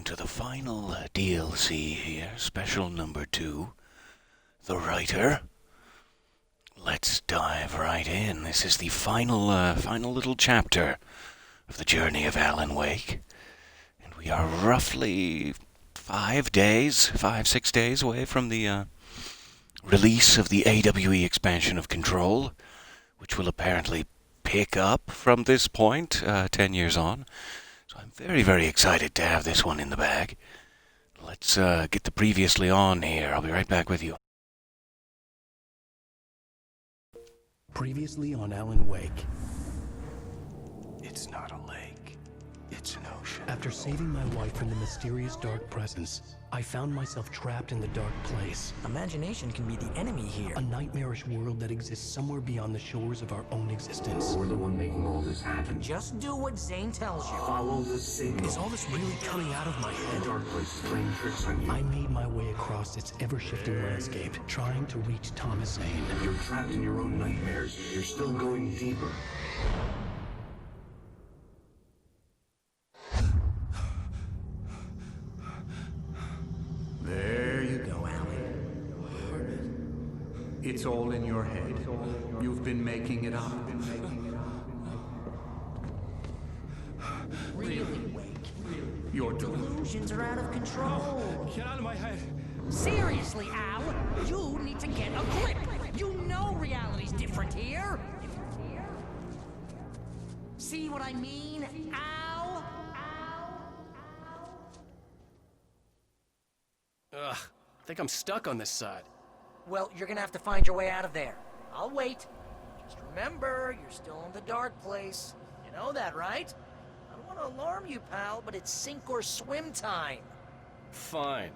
on to the final DLC here, special number 2, The Writer. Let's dive right in. This is the final little chapter of the journey of Alan Wake. And we are roughly 6 days away from the release of the AWE expansion of Control, which will apparently pick up from this point 10 years on. So I'm very, very excited to have this one in the bag. Let's get the previously on here. I'll be right back with you. Previously on Alan Wake. It's not a lake. It's an ocean. After saving my wife from the mysterious dark presence, I found myself trapped in the dark place. Imagination can be the enemy here. A nightmarish world that exists somewhere beyond the shores of our own existence. We're the one making all this happen. Just do what Zane tells you. Follow the signal. Is all this really coming out of my head? The dark place is playing tricks on you. I made my way across its ever-shifting landscape, trying to reach Thomas Zane. You're trapped in your own nightmares. You're still going deeper. There you go, Alan. It's all in your head. You've been making it up. Really, Wake? Your Delusions are out of control. Get out of my head. Seriously, Al, you need to get a grip. You know reality's different here. See what I mean, Al? Ugh, I think I'm stuck on this side. Well, you're gonna have to find your way out of there. I'll wait. Just remember, you're still in the dark place. You know that, right? I don't want to alarm you, pal, but it's sink or swim time. Fine.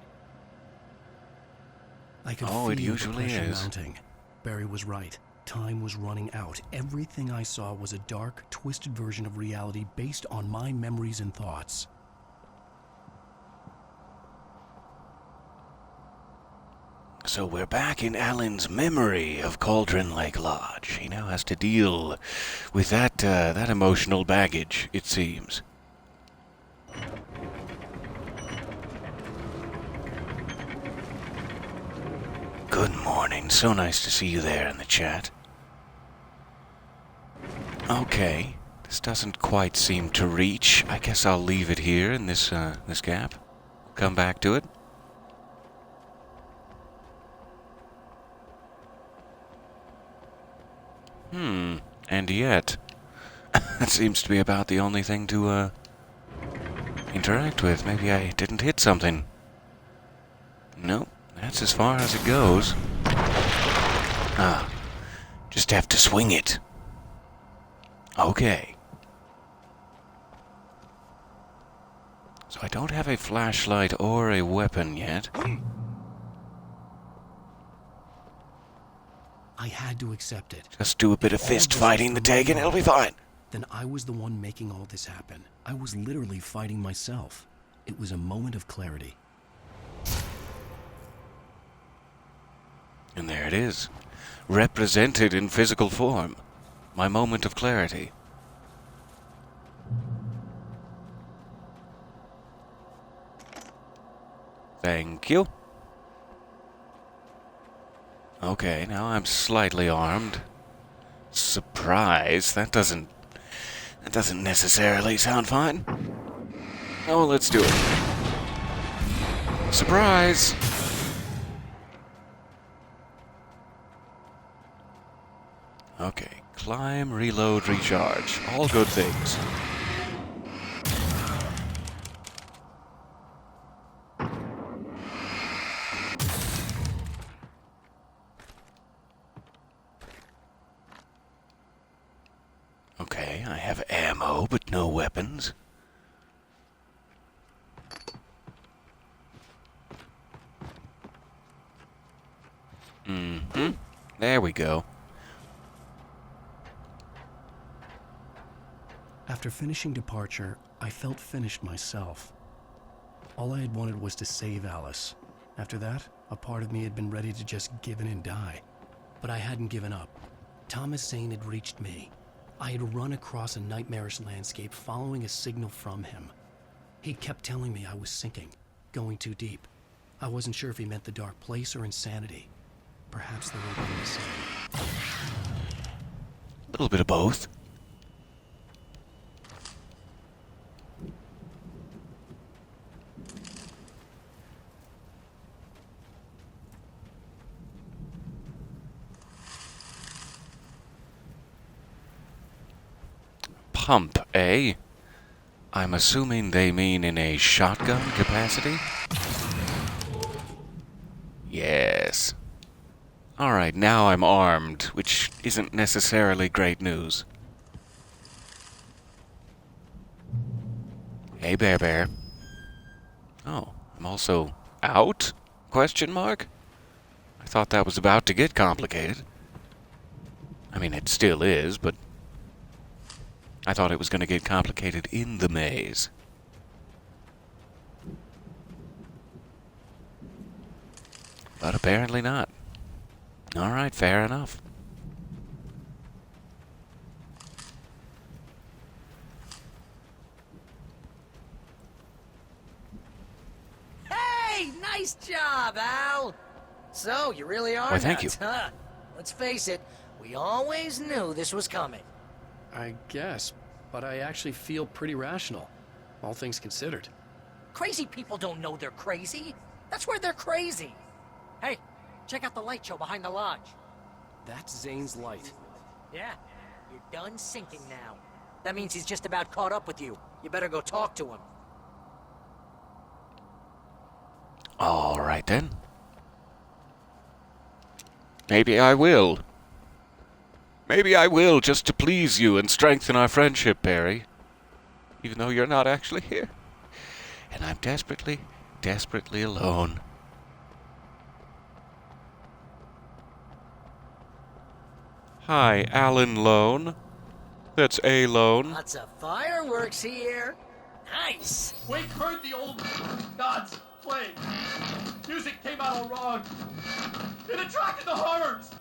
I could Oh, feel it usually the pressure is. mounting. Barry was right. Time was running out. Everything I saw was a dark, twisted version of reality based on my memories and thoughts. So we're back in Alan's memory of Cauldron Lake Lodge. He now has to deal with that emotional baggage, it seems. Good morning. So nice to see you there in the chat. Okay, this doesn't quite seem to reach. I guess I'll leave it here in this gap. We'll come back to it. And yet, that seems to be about the only thing to interact with. Maybe I didn't hit something. Nope, that's as far as it goes. Just have to swing it. Okay. So I don't have a flashlight or a weapon yet. I had to accept it. Just do a bit of All fist this fighting was the for my Tegan, it'll be mom. fine. Then I was the one making all this happen. I was literally fighting myself. It was a moment of clarity. And there it is, represented in physical form. My moment of clarity. Thank you. Okay, now I'm slightly armed. Surprise, that doesn't necessarily sound fine. Oh, let's do it. Surprise! Okay, climb, reload, recharge. All good things. Okay, I have ammo, but no weapons. There we go. After finishing Departure, I felt finished myself. All I had wanted was to save Alice. After that, a part of me had been ready to just give in and die. But I hadn't given up. Thomas Zane had reached me. I had run across a nightmarish landscape following a signal from him. He kept telling me I was sinking, going too deep. I wasn't sure if he meant the dark place or insanity. Perhaps they were one and the same. A little bit of both. Pump, eh? I'm assuming they mean in a shotgun capacity? Yes. Alright, now I'm armed, which isn't necessarily great news. Hey, Bear Bear. Oh, I'm also out? Question mark? I thought that was about to get complicated. I mean, it still is, but I thought it was going to get complicated in the maze. But apparently not. Alright, fair enough. Hey, nice job, Al! So, you really are Why, thank nuts, huh? Let's face it, we always knew this was coming. I guess, but I actually feel pretty rational, all things considered. Crazy people don't know they're crazy. That's where they're crazy. Hey, check out the light show behind the lodge. That's Zane's light. Yeah, you're done sinking now. That means he's just about caught up with you. You better go talk to him. Alright then. Maybe I will. Maybe I will, just to please you and strengthen our friendship, Barry. Even though you're not actually here. And I'm desperately, desperately alone. Hi, Alan Lone. That's A Lone. Lots of fireworks here. Nice. Wake heard the old gods playing. Music came out all wrong. It attracted the horrors.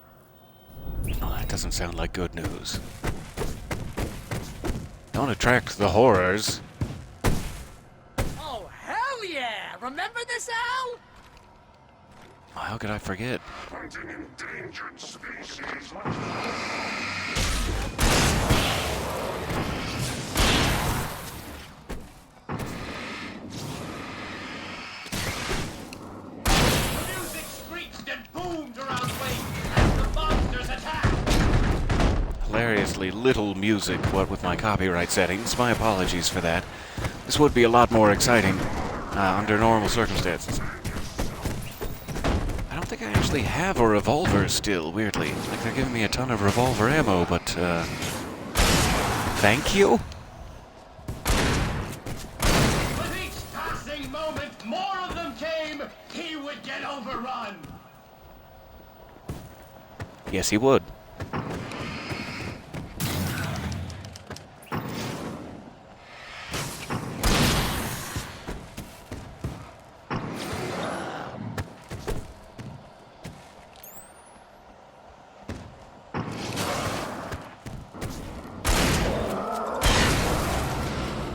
Oh, that doesn't sound like good news. Don't attract the horrors. Oh, hell yeah! Remember this, Al? Oh, how could I forget? Hunting endangered species. The music screeched and boomed around Wake as the monsters attacked. Hilariously little music, what with my copyright settings. My apologies for that. This would be a lot more exciting under normal circumstances. I don't think I actually have a revolver still, weirdly. Like they're giving me a ton of revolver ammo, but thank you? With each passing moment, more of them came. He would get overrun. Yes, he would.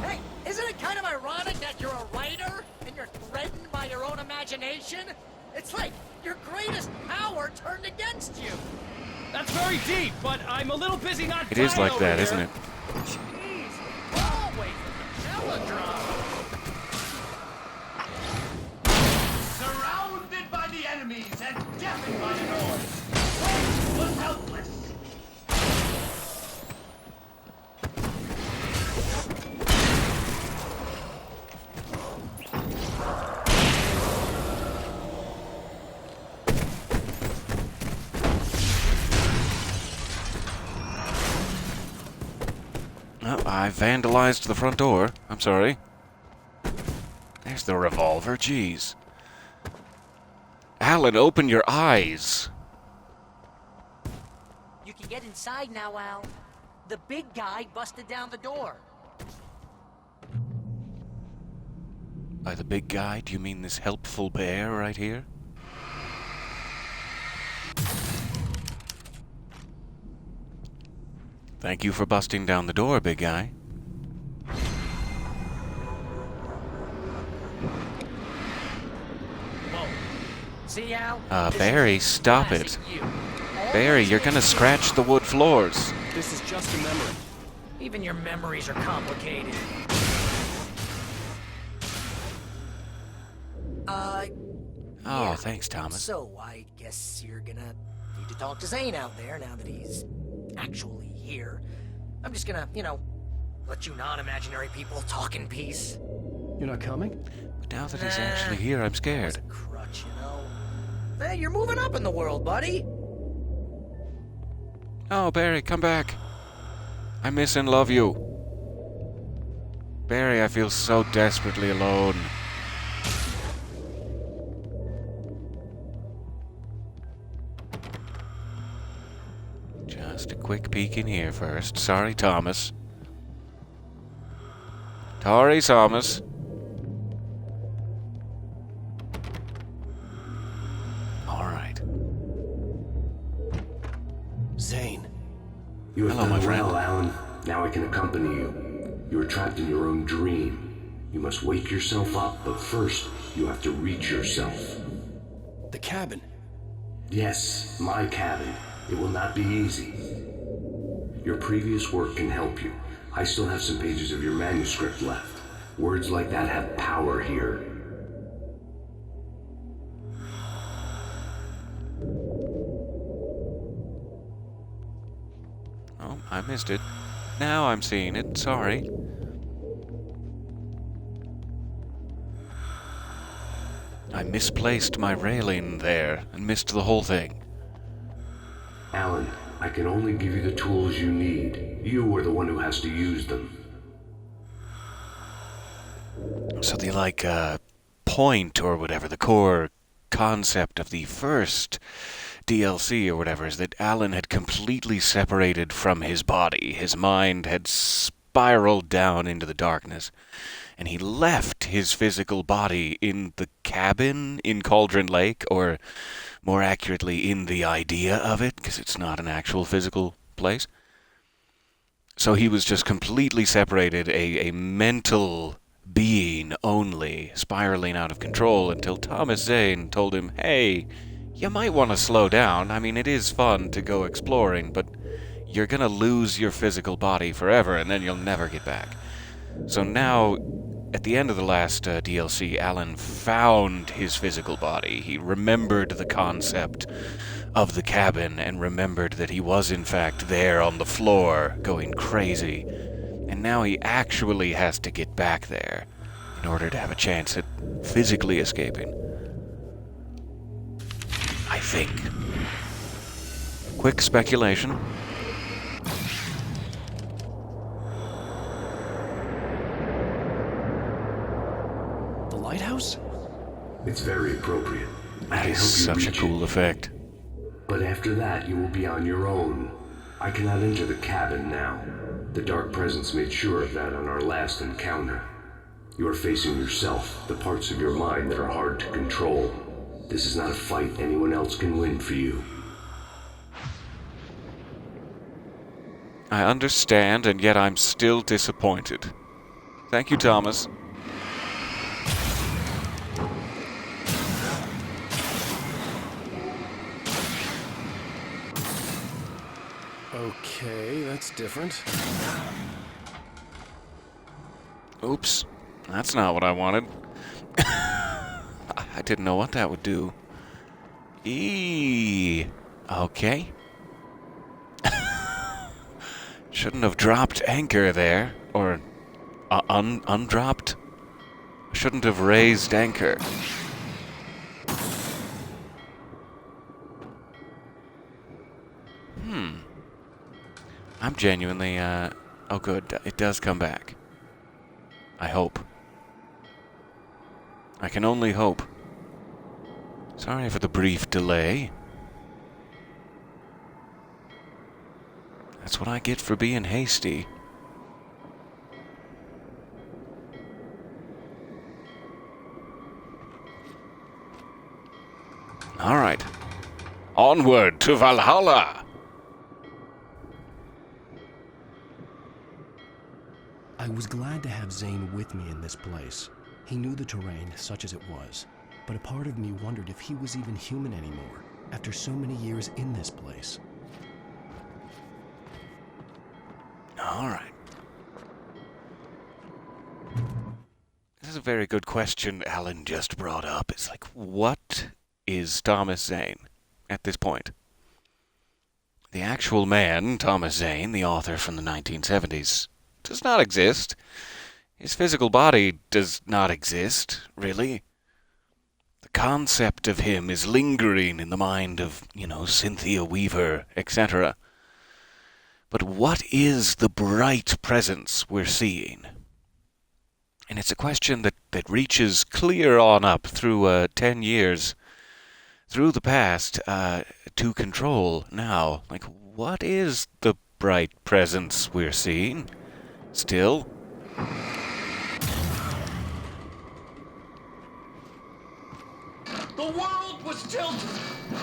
Hey, isn't it kind of ironic that you're a writer and you're threatened by your own imagination? It's like your greatest power turned against you. That's very deep, but I'm a little busy not It is dying like over that, here. isn't it? Jeez, always the melodrama. Surrounded by the enemies and deafened by the noise, Wake was helpless. Oh, I vandalized the front door. I'm sorry. There's the revolver. Jeez. Alan, open your eyes. You can get inside now, Al. The big guy busted down the door. By the big guy, do you mean this helpful bear right here? Thank you for busting down the door, big guy. See, Al? Barry, stop it. Barry, you're gonna scratch the wood floors. This is just a memory. Even your memories are complicated. Oh, Yeah. thanks, Thomas. So, I guess you're gonna need to talk to Zane out there now that he's actually here. I'm just gonna, let you non-imaginary people talk in peace. You're not coming? But now that he's actually here, I'm That was scared. a crutch, Hey, you're moving up in the world, buddy. Oh, Barry, come back. I miss and love you. Barry, I feel so desperately alone. Just a quick peek in here first. Sorry, Thomas. Sorry, Thomas. All right. Zane. You have Hello, my done friend. well, Alan. Now I can accompany you. You are trapped in your own dream. You must wake yourself up, but first, you have to reach yourself. The cabin. Yes, my cabin. It will not be easy. Your previous work can help you. I still have some pages of your manuscript left. Words like that have power here. Oh, I missed it. Now I'm seeing it. Sorry. I misplaced my railing there and missed the whole thing. Alan, I can only give you the tools you need. You are the one who has to use them. So the point or whatever, the core concept of the first DLC or whatever is that Alan had completely separated from his body. His mind had spiraled down into the darkness, and he left his physical body in the cabin in Cauldron Lake, or more accurately, in the idea of it, because it's not an actual physical place. So he was just completely separated, a mental being only, spiraling out of control until Thomas Zane told him, hey, you might want to slow down. I mean, it is fun to go exploring, but you're going to lose your physical body forever, and then you'll never get back. So now, at the end of the last DLC, Alan found his physical body. He remembered the concept of the cabin and remembered that he was in fact there on the floor going crazy. And now he actually has to get back there in order to have a chance at physically escaping. I think. Quick speculation. The lighthouse? It's very appropriate. I That can is help you such a reach cool it. effect. But after that, you will be on your own. I cannot enter the cabin now. The Dark Presence made sure of that on our last encounter. You are facing yourself, the parts of your mind that are hard to control. This is not a fight anyone else can win for you. I understand, and yet I'm still disappointed. Thank you, Thomas. Okay, that's different. Oops. That's not what I wanted. I didn't know what that would do. Okay. Shouldn't have dropped anchor there. Or undropped. Shouldn't have raised anchor. I'm genuinely, oh good, it does come back. I hope. I can only hope. Sorry for the brief delay. That's what I get for being hasty. Alright. Onward to Valhalla! I was glad to have Zane with me in this place. He knew the terrain, such as it was, but a part of me wondered if he was even human anymore after so many years in this place. All right. This is a very good question Alan just brought up. It's like, what is Thomas Zane at this point? The actual man, Thomas Zane, the author from the 1970s, does not exist. His physical body does not exist, really. The concept of him is lingering in the mind of, Cynthia Weaver, etc. But what is the bright presence we're seeing? And it's a question that reaches clear on up through 10 years, through the past, to Control now. Like, what is the bright presence we're seeing? Still? The world was tilted.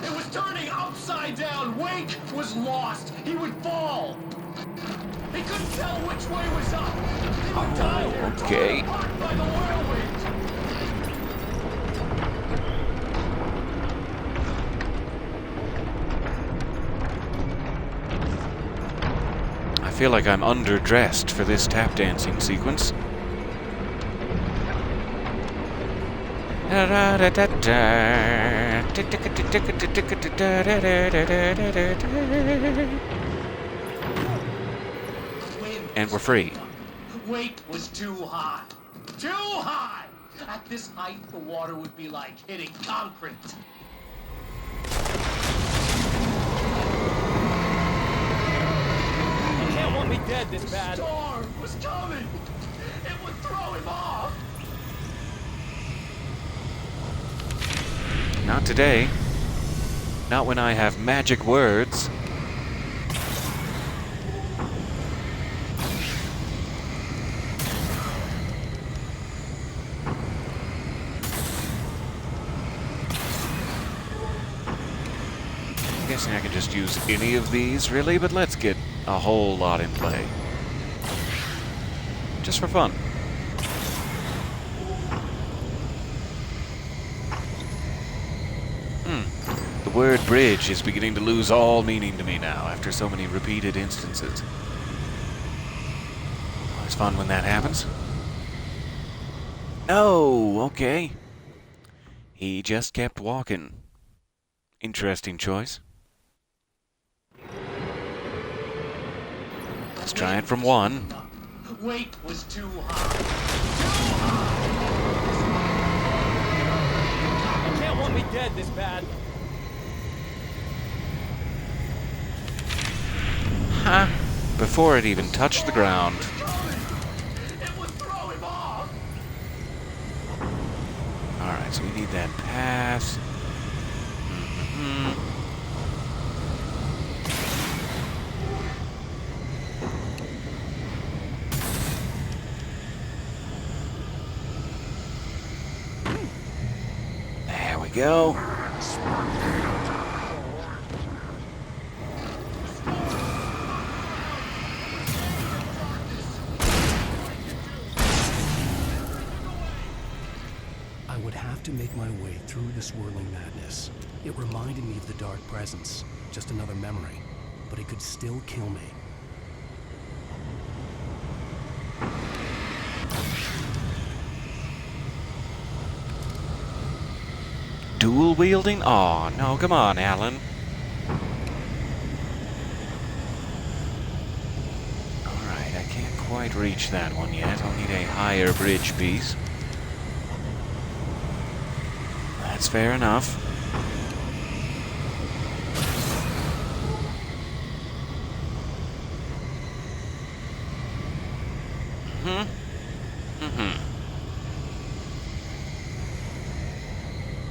It was turning upside down. Wake was lost. He would fall. He couldn't tell which way was up. He would die there, okay. torn apart by the whirlwind. I feel like I'm underdressed for this tap dancing sequence. And we're free. Wake was too high. Too high! At this height, the water would be like hitting concrete. You can't want me dead this bad. Storm was coming. It would throw him off. Not today. Not when I have magic words. I'm guessing I can just use any of these, really, but let's get a whole lot in play. Just for fun. The word bridge is beginning to lose all meaning to me now after so many repeated instances. Always fun when that happens. No, okay. He just kept walking. Interesting choice. Let's try it from one. Wake was too high. Too high! You can't want me dead this bad. Ha! Before it even touched the ground. It would throw him off. Alright, so we need that path. There we go. I would have to make my way through the swirling madness. It reminded me of the dark presence, just another memory, but it could still kill me. Dual wielding? Aw, no, come on, Alan. Alright, I can't quite reach that one yet. I'll need a higher bridge piece. That's fair enough.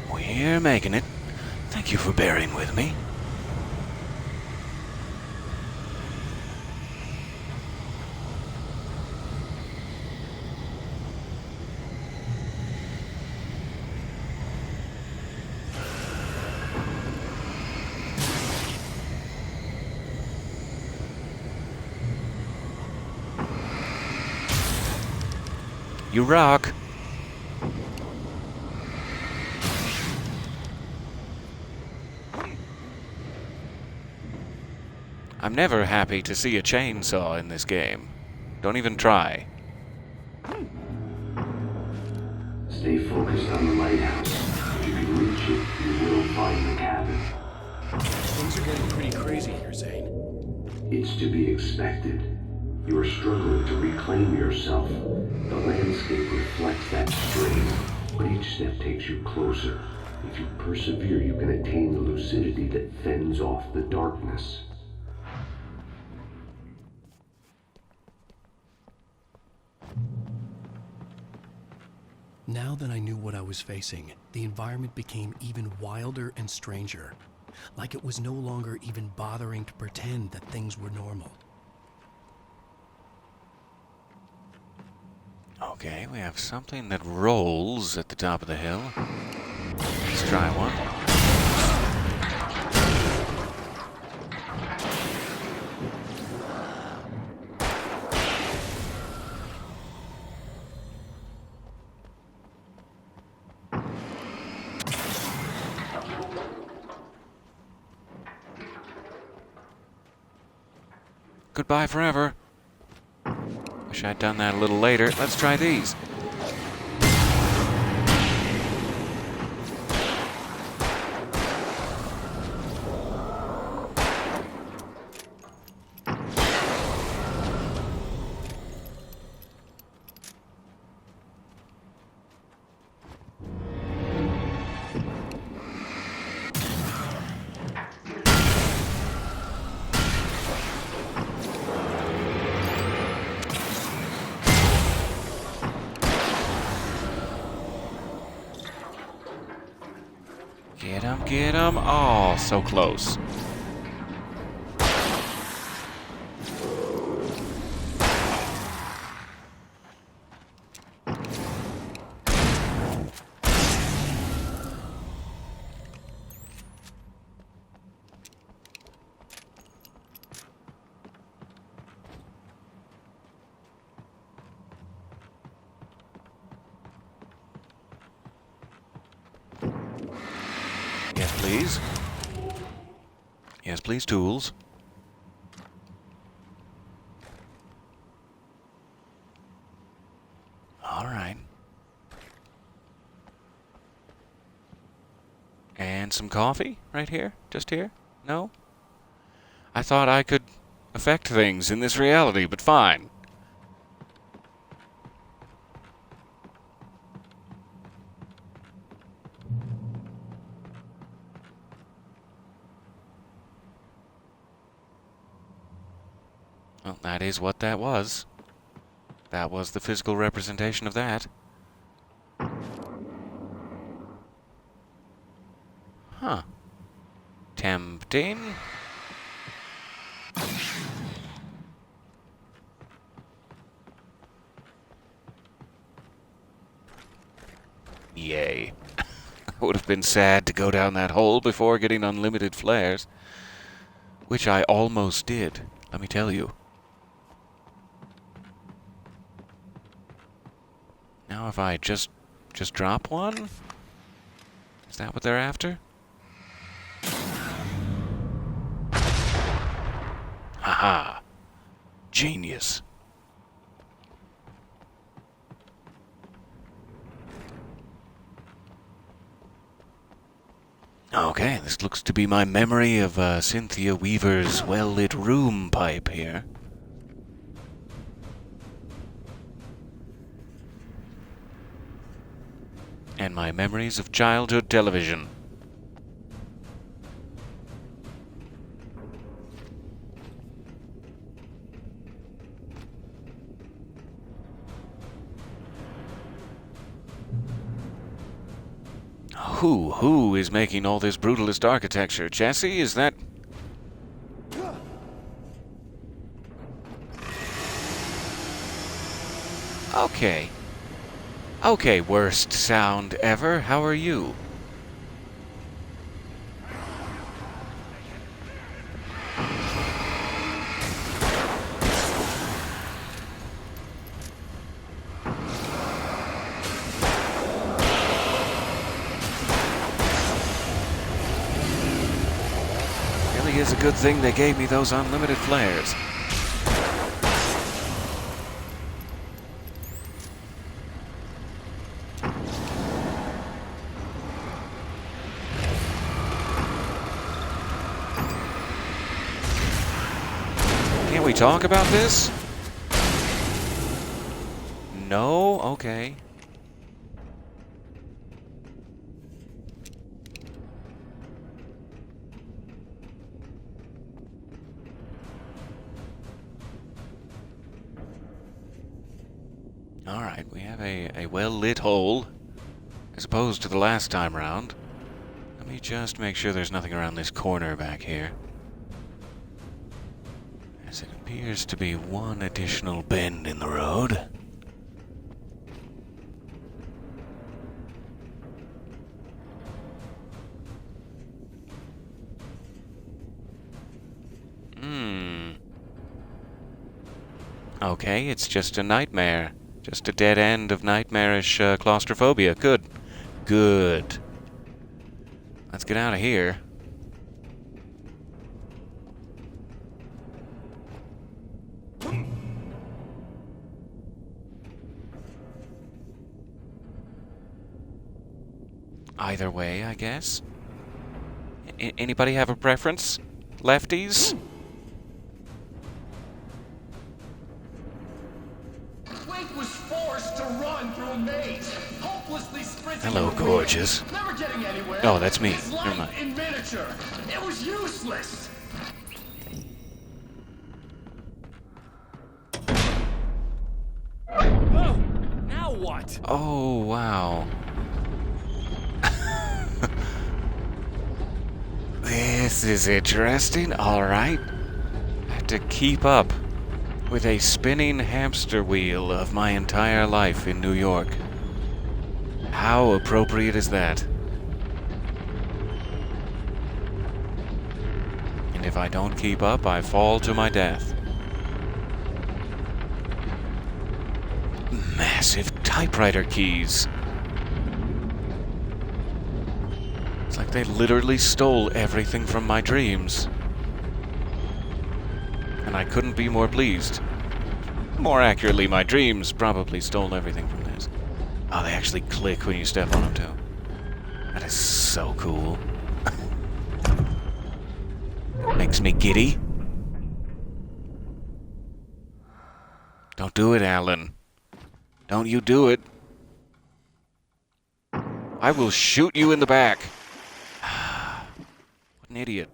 We're making it. Thank you for bearing with me. You rock. I'm never happy to see a chainsaw in this game. Don't even try. Stay focused on the lighthouse. If you can reach it, you will find the cabin. Things are getting pretty crazy here, Zane. It's to be expected. You are struggling to reclaim yourself. The landscape reflects that strain, but each step takes you closer. If you persevere, you can attain the lucidity that fends off the darkness. Now that I knew what I was facing, the environment became even wilder and stranger. Like it was no longer even bothering to pretend that things were normal. Okay, we have something that rolls at the top of the hill. Let's try one. Goodbye forever. Wish I'd done that a little later. Let's try these. Get him. Oh, so close. Yes, please. Yes, please, tools. All right. And some coffee right here? Just here? No? I thought I could affect things in this reality, but fine. Well, that is what that was. That was the physical representation of that. Huh. Tempting. Yay. Would have been sad to go down that hole before getting unlimited flares. Which I almost did, let me tell you. Now if I just drop one? Is that what they're after? Haha. Genius. Okay, this looks to be my memory of Cynthia Weaver's well-lit room pipe here. And my memories of childhood television. Who is making all this brutalist architecture? Jesse, is that... Okay. Okay, worst sound ever. How are you? it's a good thing they gave me those unlimited flares. Can't we talk about this? No? Okay. Alright, we have a well-lit hole, as opposed to the last time round. Let me just make sure there's nothing around this corner back here, as it appears to be one additional bend in the road. Okay, it's just a nightmare. Just a dead end of nightmarish claustrophobia. Good. Good. Let's get out of here. Either way, I guess. Anybody have a preference? Lefties? Was forced to run through a maze, hopelessly sprinting. Hello, gorgeous. Never getting anywhere. Oh, that's me. His Never life mind. in miniature. It was useless. Oh, now what? Oh, wow. This is interesting. Alright. I have to keep up with a spinning hamster wheel of my entire life in New York. How appropriate is that? And if I don't keep up, I fall to my death. Massive typewriter keys. It's like they literally stole everything from my dreams. And I couldn't be more pleased. More accurately, my dreams probably stole everything from this. Oh, they actually click when you step on them, too. That is so cool. Makes me giddy. Don't do it, Alan. Don't you do it. I will shoot you in the back. What an idiot.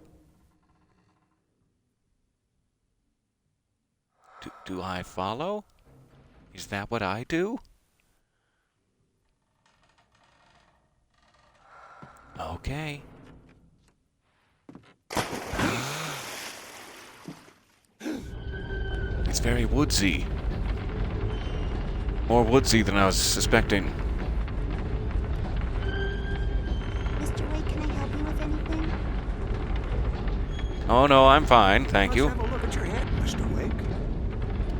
Do I follow? Is that what I do? Okay. It's very woodsy. More woodsy than I was suspecting. Mr. Wake, can I help you with anything? Oh no, I'm fine, thank you. Let's have a look at your head, Mr. Wake.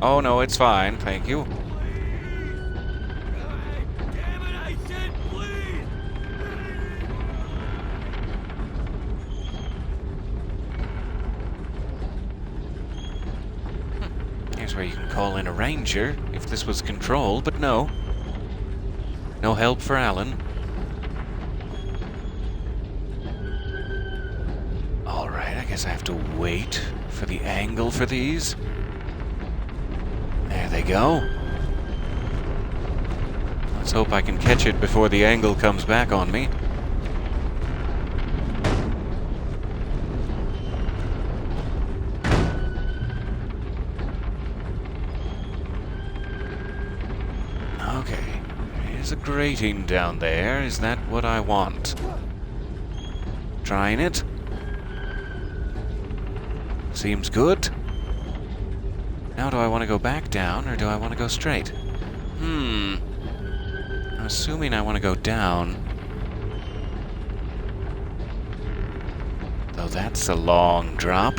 Oh no, it's fine, thank you. Damn it, I said please! Here's where you can call in a ranger if this was Control, but no. No help for Alan. Alright, I guess I have to wait for the angle for these. There they go. Let's hope I can catch it before the angle comes back on me. Okay, there's a grating down there. Is that what I want? Trying it. Seems good. Now do I want to go back down, or do I want to go straight? I'm assuming I want to go down. Though that's a long drop.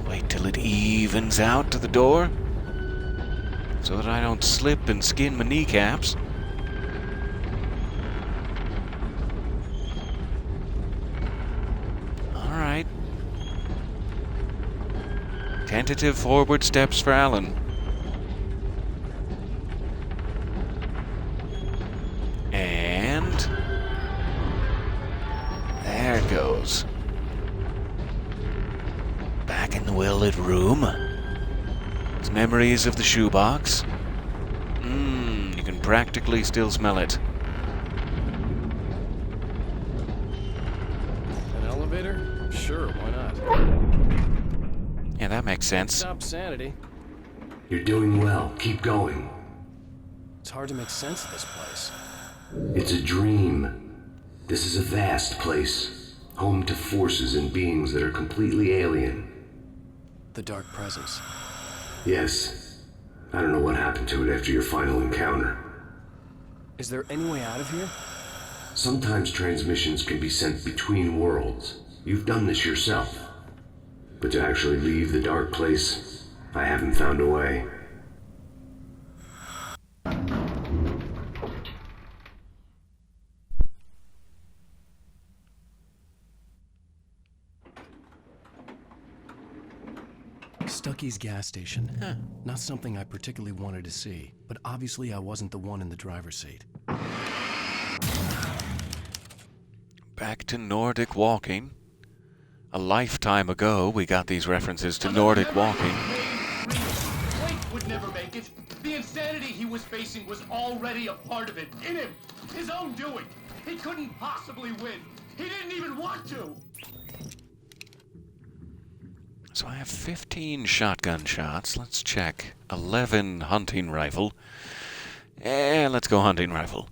Wait till it evens out to the door, so that I don't slip and skin my kneecaps. Tentative forward steps for Alan. And there it goes. Back in the well-lit room. It's memories of the shoebox. You can practically still smell it. An elevator? Sure, why not? Yeah, that makes sense. Stop sanity. You're doing well. Keep going. It's hard to make sense of this place. It's a dream. This is a vast place, home to forces and beings that are completely alien. The Dark Presence. Yes. I don't know what happened to it after your final encounter. Is there any way out of here? Sometimes transmissions can be sent between worlds. You've done this yourself. But to actually leave the dark place, I haven't found a way. Stucky's gas station. Not something I particularly wanted to see, but obviously I wasn't the one in the driver's seat. Back to Nordic walking. A lifetime ago, we got these references to Nordic walking. Wake would never make it. The insanity he was facing was already a part of it, in him. His own doing. He couldn't possibly win. He didn't even want to. So I have 15 shotgun shots. Let's check. 11 hunting rifle. Let's go hunting rifle.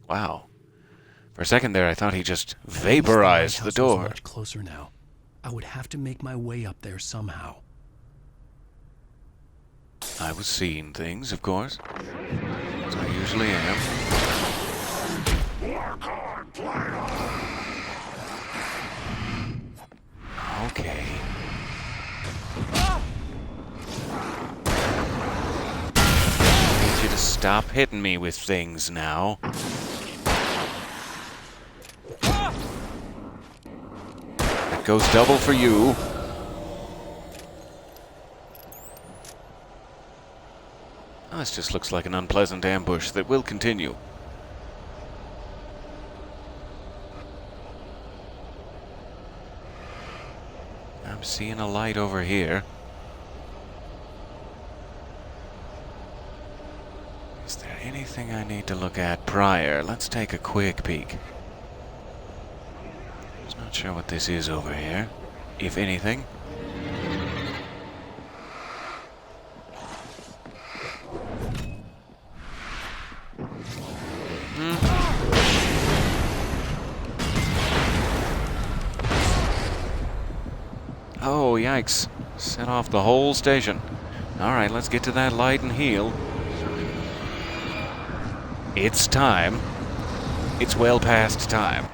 Wow. For a second there, I thought he just vaporized the door. Much closer now. I would have to make my way up there somehow. I was seeing things, of course, as I usually am. Okay. I need you to stop hitting me with things now. That goes double for you. Oh, this just looks like an unpleasant ambush that will continue. I'm seeing a light over here. Is there anything I need to look at prior? Let's take a quick peek. Just not sure what this is over here, if anything. Oh, yikes. Set off the whole station. Alright, let's get to that light and heal. It's time. It's well past time.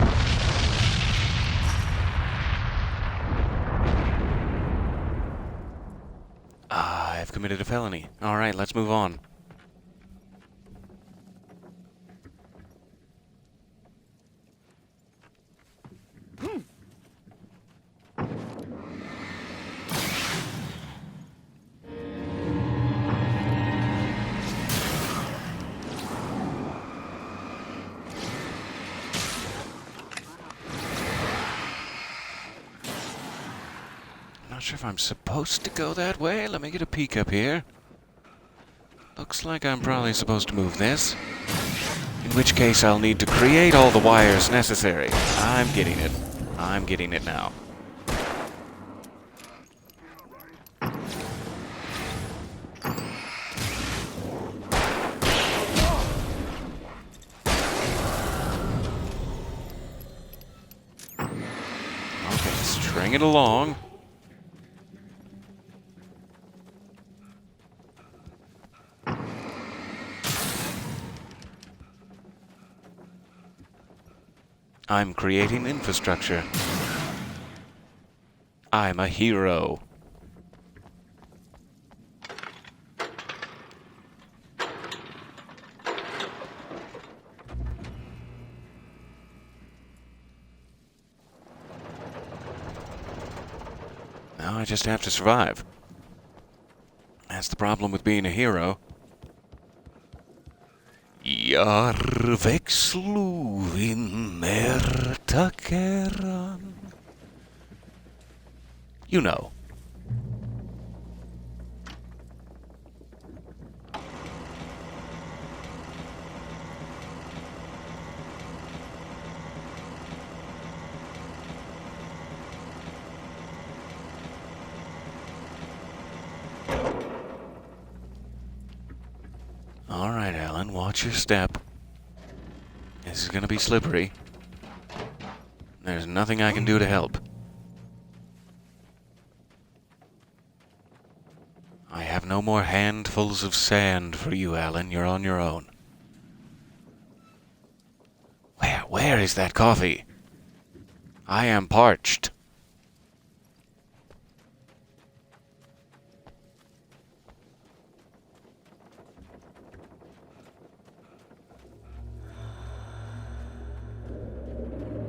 I've committed a felony. Alright, let's move on. Not sure if I'm supposed to go that way. Let me get a peek up here. Looks like I'm probably supposed to move this. In which case I'll need to create all the wires necessary. I'm getting it. I'm getting it now. Okay, string it along. I'm creating infrastructure. I'm a hero. Now I just have to survive. That's the problem with being a hero. Jag växlu in mertakeran. You know. Alright, Alan, watch your step. This is gonna be slippery. There's nothing I can do to help. I have no more handfuls of sand for you, Alan. You're on your own. Where is that coffee? I am parched.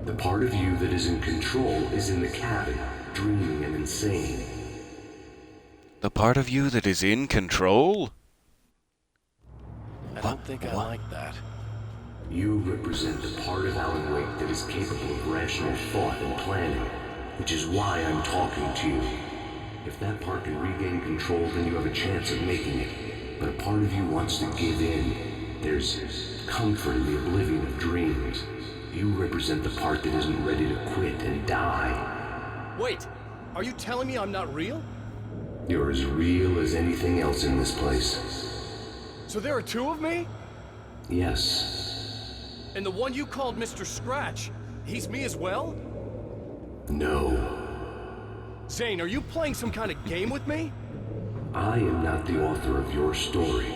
The part of you that is in control is in the cabin, dreaming and insane. The part of you that is in control? I don't think I like that. You represent the part of Alan Wake that is capable of rational thought and planning, which is why I'm talking to you. If that part can regain control, then you have a chance of making it. But a part of you wants to give in. There's comfort in the oblivion of dreams. You represent the part that isn't ready to quit and die. Wait, are you telling me I'm not real? You're as real as anything else in this place. So there are two of me? Yes. And the one you called Mr. Scratch, he's me as well? No. Zane, are you playing some kind of game with me? I am not the author of your story.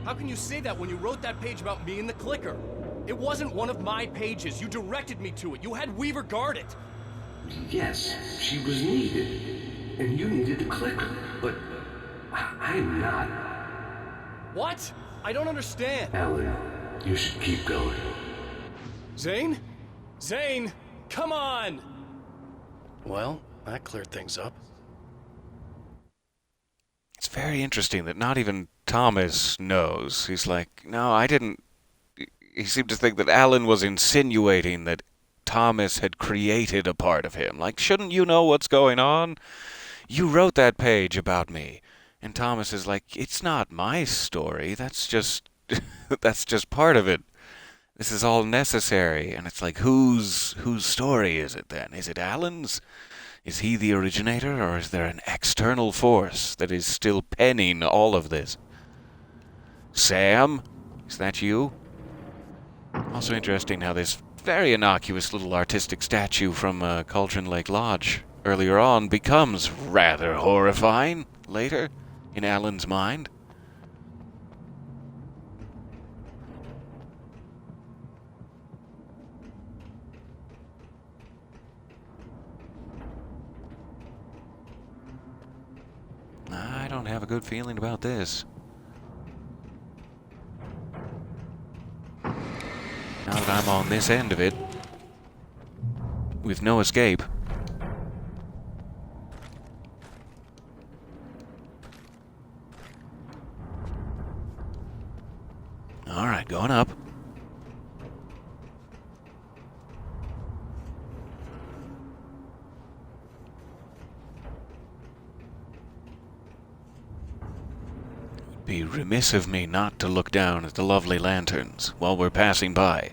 How can you say that when you wrote that page about me in the clicker? It wasn't one of my pages. You directed me to it. You had Weaver guard it. Yes, she was needed. And you needed the clicker. But I'm not. What? I don't understand. Alan, you should keep going. Zane? Zane! Come on! Well, that cleared things up. It's very interesting that not even Thomas knows. He's like, no, I didn't... He seemed to think that Alan was insinuating that Thomas had created a part of him. Like, shouldn't you know what's going on? You wrote that page about me. And Thomas is like, it's not my story. That's just... that's just part of it. This is all necessary. And it's like, whose story is it then? Is it Alan's? Is he the originator, or is there an external force that is still penning all of this? Sam? Is that you? Also interesting how this very innocuous little artistic statue from Cauldron Lake Lodge earlier on becomes rather horrifying later in Alan's mind. I don't have a good feeling about this. Now that I'm on this end of it, with no escape. Alright, going up. It would be remiss of me not to look down at the lovely lanterns while we're passing by.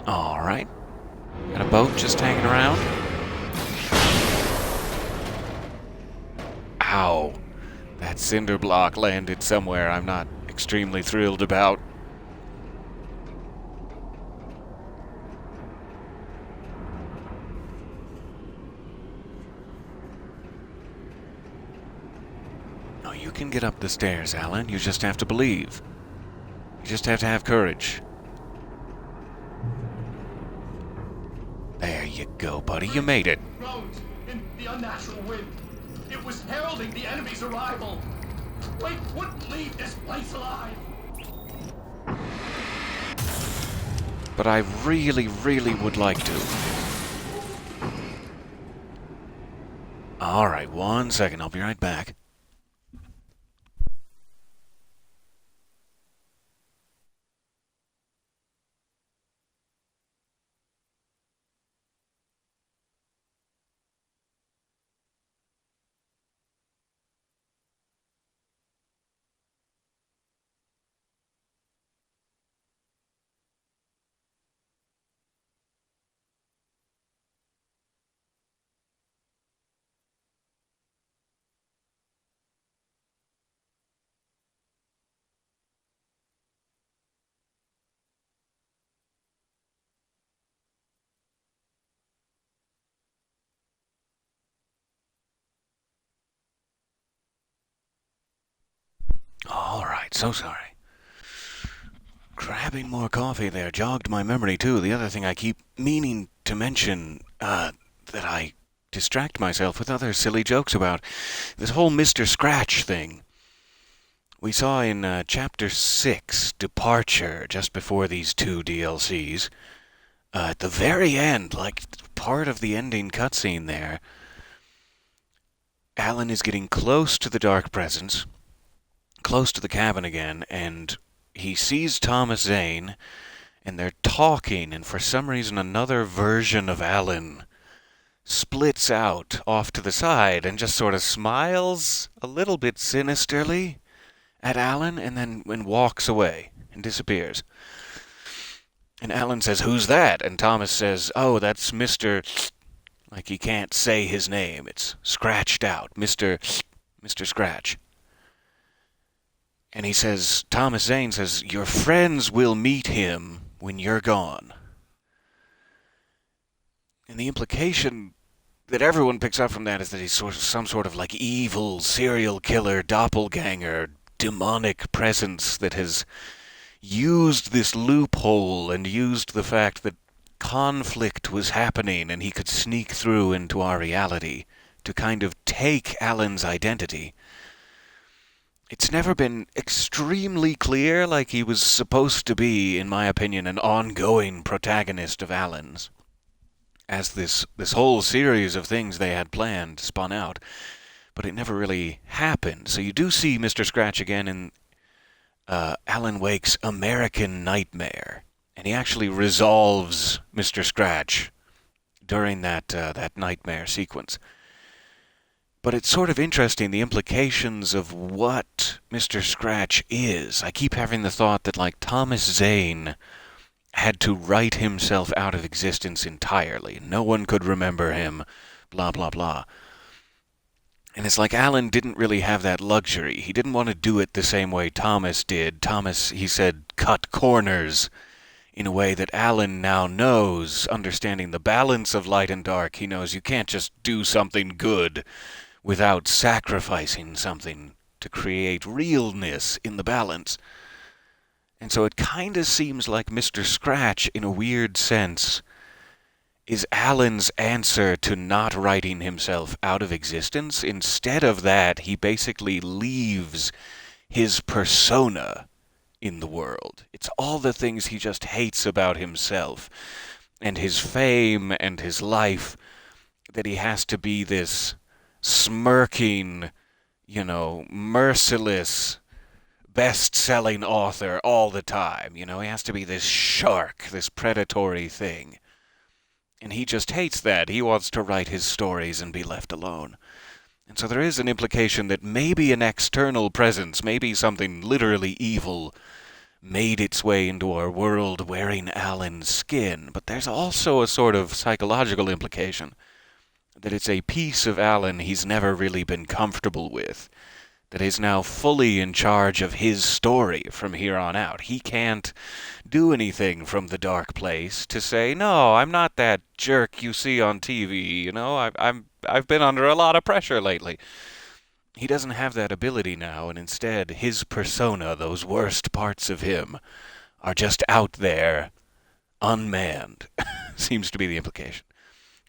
Alright. Got a boat just hanging around. Ow. That cinder block landed somewhere I'm not extremely thrilled about. You can get up the stairs, Alan. You just have to believe. You just have to have courage. There you go, buddy. You made it. Groaned in the unnatural wind. It was heralding the enemy's arrival. Wake wouldn't leave this place alive. But I really, really would like to. Alright, 1 second. I'll be right back. Alright, so sorry. Grabbing more coffee there jogged my memory, too. The other thing I keep meaning to mention, that I distract myself with other silly jokes about. This whole Mr. Scratch thing. We saw in Chapter 6, Departure, just before these 2 DLCs. At the very end, like part of the ending cutscene there, Alan is getting close to the Dark Presence, close to the cabin again, and he sees Thomas Zane, and they're talking, and for some reason another version of Alan splits out off to the side and just sort of smiles a little bit sinisterly at Alan, and then walks away and disappears. And Alan says, "Who's that?" And Thomas says, "Oh, that's Mr. Like he can't say his name. It's scratched out. Mr. Scratch. And he says, Thomas Zane says, "Your friends will meet him when you're gone." And the implication that everyone picks up from that is that he's some sort of like evil serial killer, doppelganger, demonic presence that has used this loophole and used the fact that conflict was happening and he could sneak through into our reality to kind of take Alan's identity. It's never been extremely clear, like he was supposed to be, in my opinion, an ongoing protagonist of Alan's, as this whole series of things they had planned spun out. But it never really happened. So you do see Mr. Scratch again in Alan Wake's American Nightmare. And he actually resolves Mr. Scratch during that nightmare sequence. But it's sort of interesting, the implications of what Mr. Scratch is. I keep having the thought that, like, Thomas Zane had to write himself out of existence entirely. No one could remember him, blah, blah, blah. And it's like Alan didn't really have that luxury. He didn't want to do it the same way Thomas did. Thomas, he said, cut corners in a way that Alan now knows, understanding the balance of light and dark. He knows you can't just do something good without sacrificing something to create realness in the balance. And so it kind of seems like Mr. Scratch, in a weird sense, is Alan's answer to not writing himself out of existence. Instead of that, he basically leaves his persona in the world. It's all the things he just hates about himself and his fame and his life, that he has to be this smirking, merciless, best-selling author all the time. He has to be this shark, this predatory thing. And he just hates that. He wants to write his stories and be left alone. And so there is an implication that maybe an external presence, maybe something literally evil, made its way into our world wearing Alan's skin. But there's also a sort of psychological implication that it's a piece of Alan he's never really been comfortable with, that is now fully in charge of his story from here on out. He can't do anything from the dark place to say, "No, I'm not that jerk you see on TV, I've been under a lot of pressure lately." He doesn't have that ability now, and instead his persona, those worst parts of him, are just out there, unmanned. Seems to be the implication.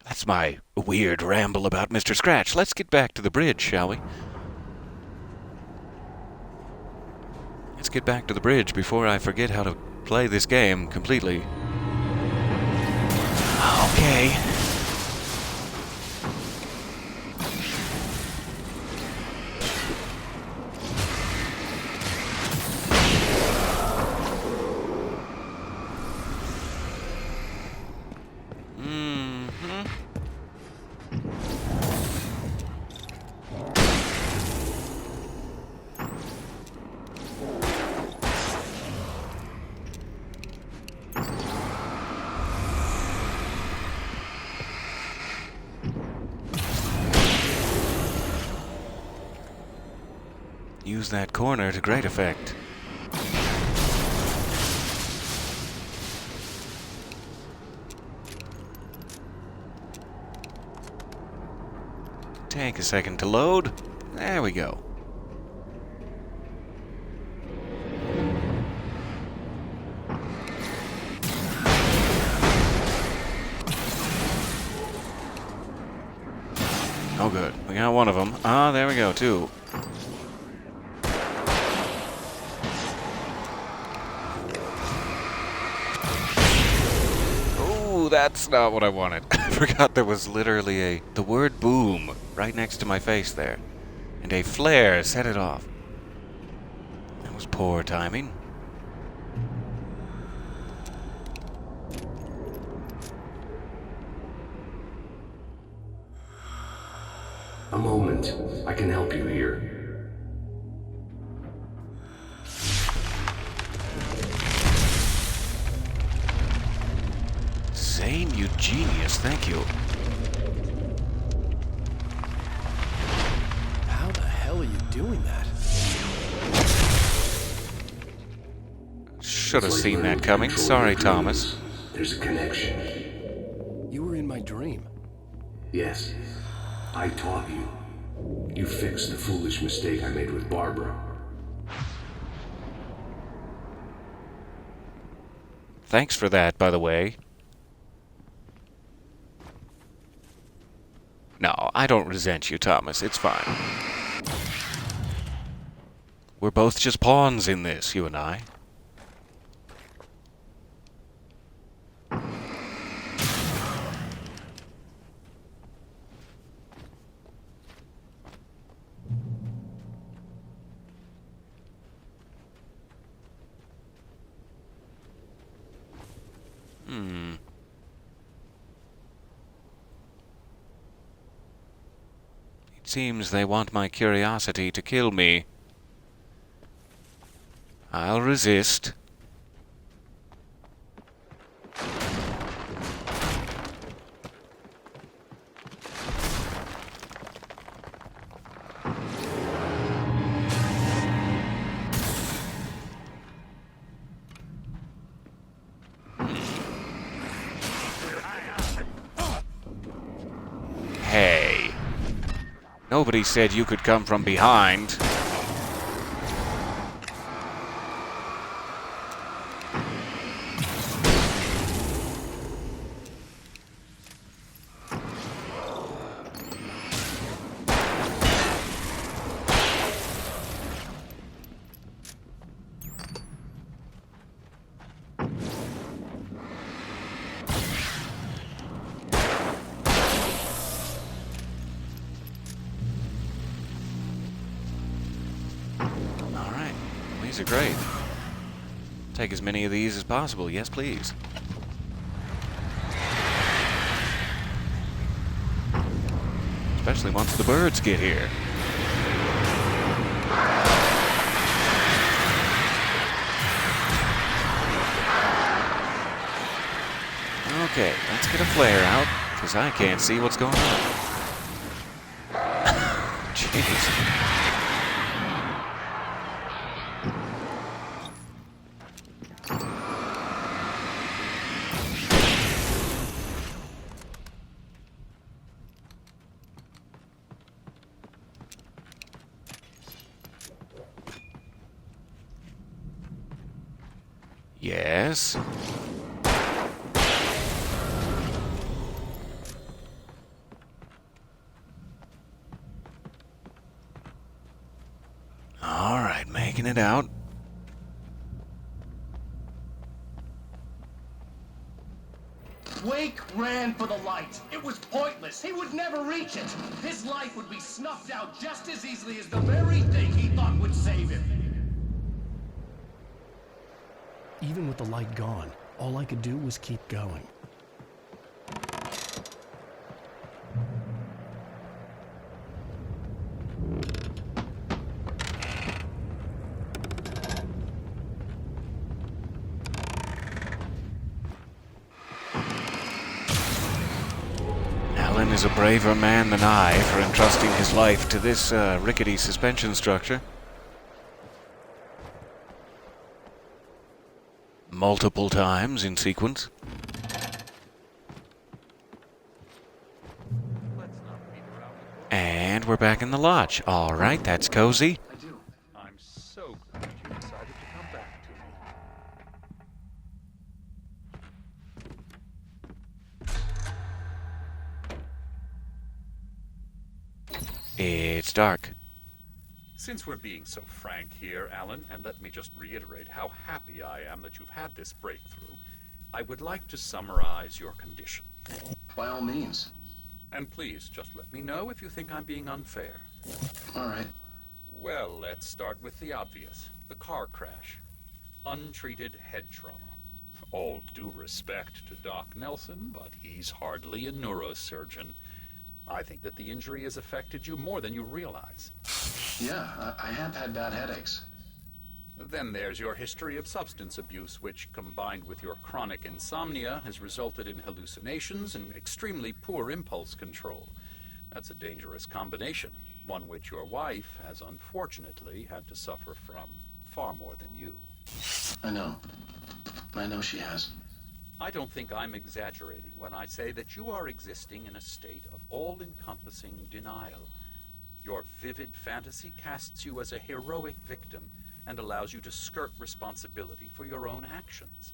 That's my weird ramble about Mr. Scratch. Let's get back to the bridge, shall we? Let's get back to the bridge before I forget how to play this game completely. Okay. Use that corner to great effect. Take a second to load. There we go. Oh good, we got one of them. Ah, there we go, too. That's not what I wanted. I forgot there was literally the word boom right next to my face there. And a flare set it off. That was poor timing. A moment. I can help you here. Zane, you genius, thank you. How the hell are you doing that? Should have seen that coming. Sorry, Thomas. There's a connection. You were in my dream. Yes. I taught you. You fixed the foolish mistake I made with Barbara. Thanks for that, by the way. No, I don't resent you, Thomas. It's fine. We're both just pawns in this, you and I. It seems they want my curiosity to kill me. I'll resist. Hey. Nobody said you could come from behind. These are great. Take as many of these as possible. Yes, please. Especially once the birds get here. Okay, let's get a flare out, because I can't see what's going on. Jeez. Yes? Alright, making it out. Wake ran for the light. It was pointless. He would never reach it. His life would be snuffed out just as easily as the very thing he thought would save him. Even with the light gone, all I could do was keep going. Alan is a braver man than I for entrusting his life to this rickety suspension structure. Multiple times in sequence. And we're back in the lodge. All right, that's cozy. I do. I'm so glad you decided to come back to me. It's dark. Since we're being so frank here, Alan, and let me just reiterate how happy I am that you've had this breakthrough, I would like to summarize your condition. By all means. And please, just let me know if you think I'm being unfair. All right. Well, let's start with the obvious. The car crash. Untreated head trauma. All due respect to Doc Nelson, but he's hardly a neurosurgeon. I think that the injury has affected you more than you realize. Yeah, I have had bad headaches. Then there's your history of substance abuse, which, combined with your chronic insomnia, has resulted in hallucinations and extremely poor impulse control. That's a dangerous combination, one which your wife has unfortunately had to suffer from far more than you. I know. I know she has. I don't think I'm exaggerating when I say that you are existing in a state of all-encompassing denial. Your vivid fantasy casts you as a heroic victim and allows you to skirt responsibility for your own actions.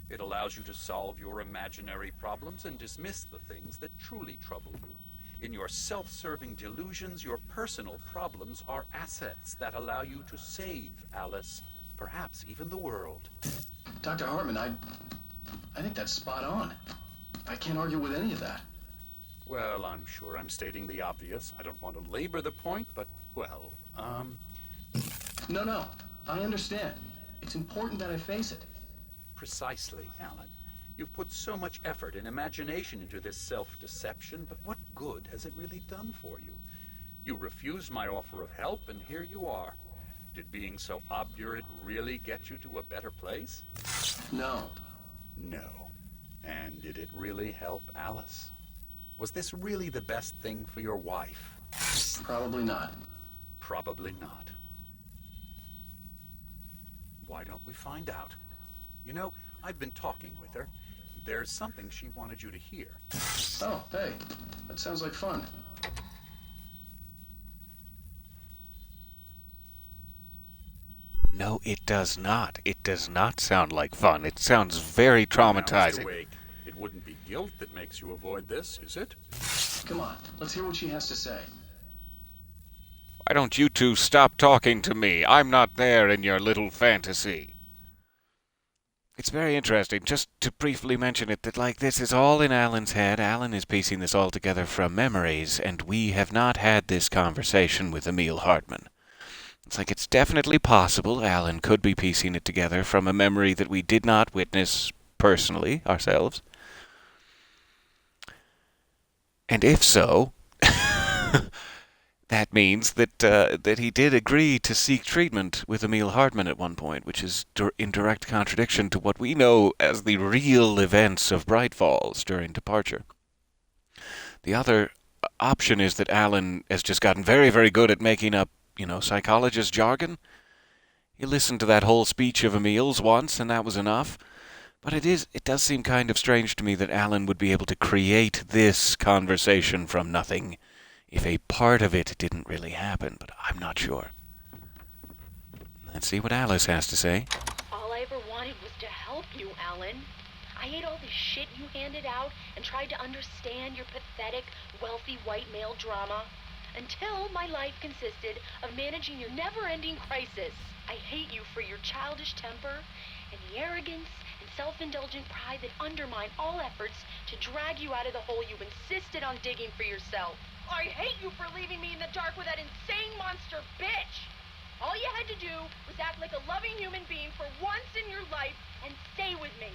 It allows you to solve your imaginary problems and dismiss the things that truly trouble you. In your self-serving delusions, your personal problems are assets that allow you to save Alice, perhaps even the world. Dr. Hartman, I think that's spot on. I can't argue with any of that. Well, I'm sure I'm stating the obvious. I don't want to labor the point, but, well, No, I understand. It's important that I face it. Precisely, Alan. You've put so much effort and imagination into this self-deception, but what good has it really done for you? You refused my offer of help, and here you are. Did being so obdurate really get you to a better place? No. No. And did it really help Alice? Was this really the best thing for your wife? Probably not. Probably not. Why don't we find out? You know, I've been talking with her. There's something she wanted you to hear. Oh, hey. That sounds like fun. No, it does not. It does not sound like fun. It sounds very traumatizing. Now, Mr. Wake, it wouldn't be guilt that makes you avoid this, is it? Come on, let's hear what she has to say. Why don't you two stop talking to me? I'm not there in your little fantasy. It's very interesting, just to briefly mention it, that this is all in Alan's head. Alan is piecing this all together from memories, and we have not had this conversation with Emil Hartman. It's definitely possible Alan could be piecing it together from a memory that we did not witness personally ourselves. And if so, that means that he did agree to seek treatment with Emil Hartman at one point, which is in direct contradiction to what we know as the real events of Bright Falls during departure. The other option is that Alan has just gotten very, very good at making up, psychologist jargon. He listened to that whole speech of Emil's once, and that was enough. But it does seem kind of strange to me that Alan would be able to create this conversation from nothing if a part of it didn't really happen, but I'm not sure. Let's see what Alice has to say. All I ever wanted was to help you, Alan. I ate all the shit you handed out and tried to understand your pathetic, wealthy white male drama until my life consisted of managing your never-ending crisis. I hate you for your childish temper and the arrogance and self-indulgent pride that undermine all efforts to drag you out of the hole you insisted on digging for yourself. I hate you for leaving me in the dark with that insane monster bitch! All you had to do was act like a loving human being for once in your life and stay with me.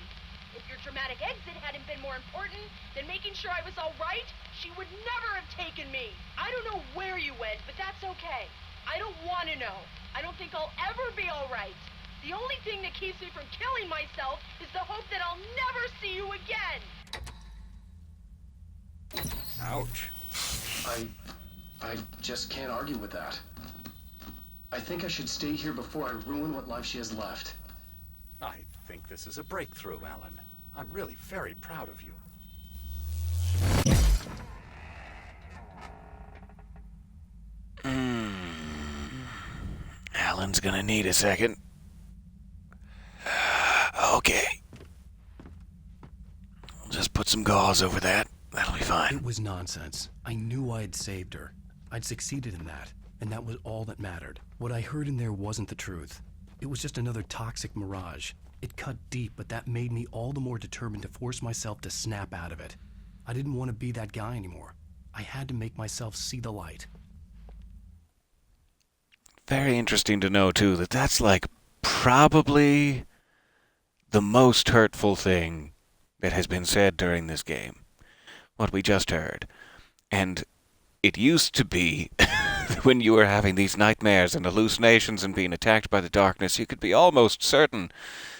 If your dramatic exit hadn't been more important than making sure I was all right, she would never have taken me. I don't know where you went, but that's okay. I don't want to know. I don't think I'll ever be all right. The only thing that keeps me from killing myself is the hope that I'll never see you again. Ouch. I just can't argue with that. I think I should stay here before I ruin what life she has left. I think this is a breakthrough, Alan. I'm really very proud of you. Alan's gonna need a second. Okay. I'll just put some gauze over that. That'll be fine. It was nonsense. I knew I had saved her. I'd succeeded in that, and that was all that mattered. What I heard in there wasn't the truth. It was just another toxic mirage. It cut deep, but that made me all the more determined to force myself to snap out of it. I didn't want to be that guy anymore. I had to make myself see the light. Very interesting to know, too, that that's like probably the most hurtful thing that has been said during this game. What we just heard. And it used to be when you were having these nightmares and hallucinations and being attacked by the darkness, you could be almost certain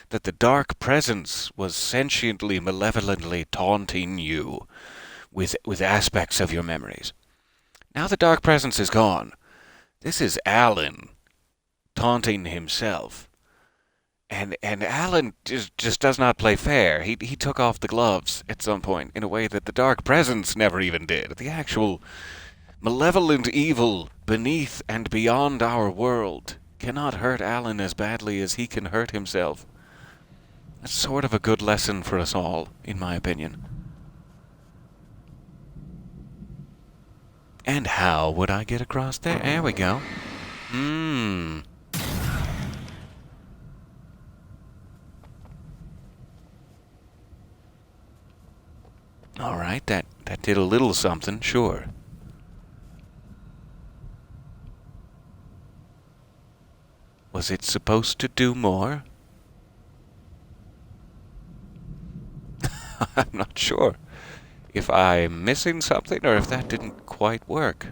that the dark presence was sentiently, malevolently taunting you with aspects of your memories. Now the dark presence is gone. This is Alan taunting himself. And Alan just does not play fair. He took off the gloves at some point in a way that the dark presence never even did. The actual malevolent evil beneath and beyond our world cannot hurt Alan as badly as he can hurt himself. That's sort of a good lesson for us all, in my opinion. And how would I get across there? There we go. Alright, that did a little something, sure. Was it supposed to do more? I'm not sure if I'm missing something or if that didn't quite work.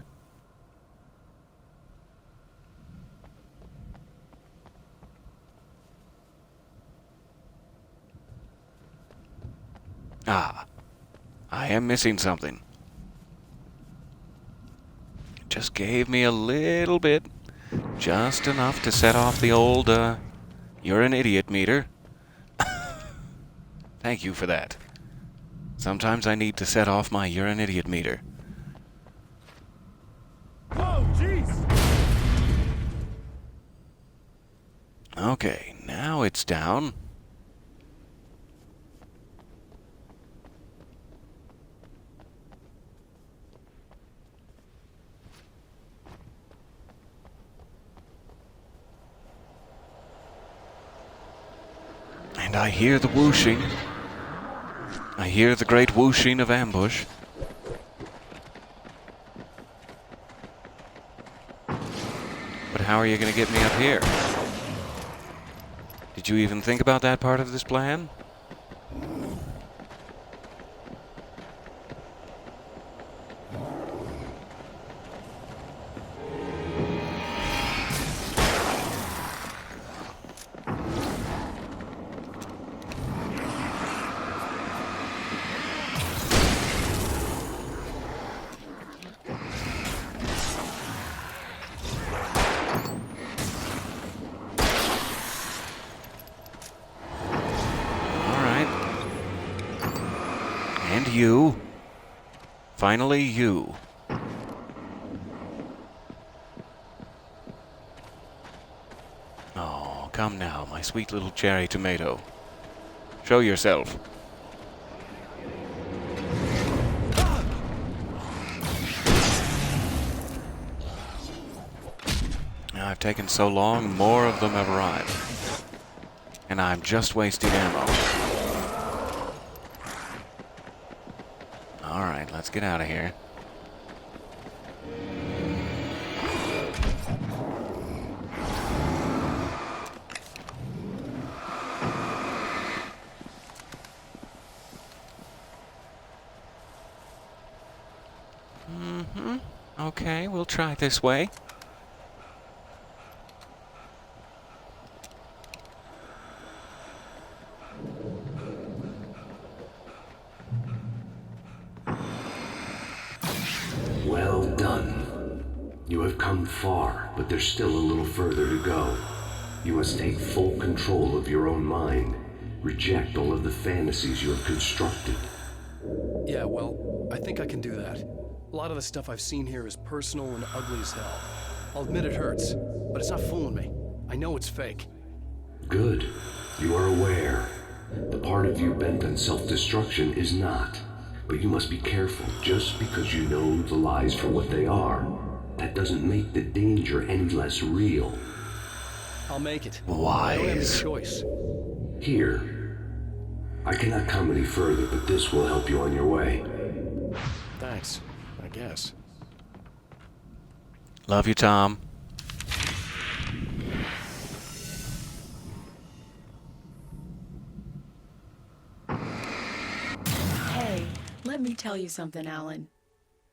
Ah, I am missing something. It just gave me a little bit, just enough to set off the old, you're an idiot meter. Thank you for that. Sometimes I need to set off my you're an idiot meter. Whoa, jeez! Okay, now it's down. And I hear the whooshing. I hear the great whooshing of ambush. But how are you going to get me up here? Did you even think about that part of this plan? And you. Finally, you. Oh, come now, my sweet little cherry tomato. Show yourself. Now, I've taken so long, more of them have arrived. And I'm just wasting ammo. Alright, let's get out of here. Okay, we'll try it this way. Well done. You have come far, but there's still a little further to go. You must take full control of your own mind. Reject all of the fantasies you have constructed. Yeah, well, I think I can do that. A lot of the stuff I've seen here is personal and ugly as hell. I'll admit it hurts, but it's not fooling me. I know it's fake. Good. You are aware. The part of you bent on self-destruction is not. But you must be careful. Just because you know the lies for what they are, that doesn't make the danger any less real. I'll make it. Wise. I don't have any choice. Here. I cannot come any further, but this will help you on your way. Thanks, I guess. Love you, Tom. Hey, let me tell you something, Alan.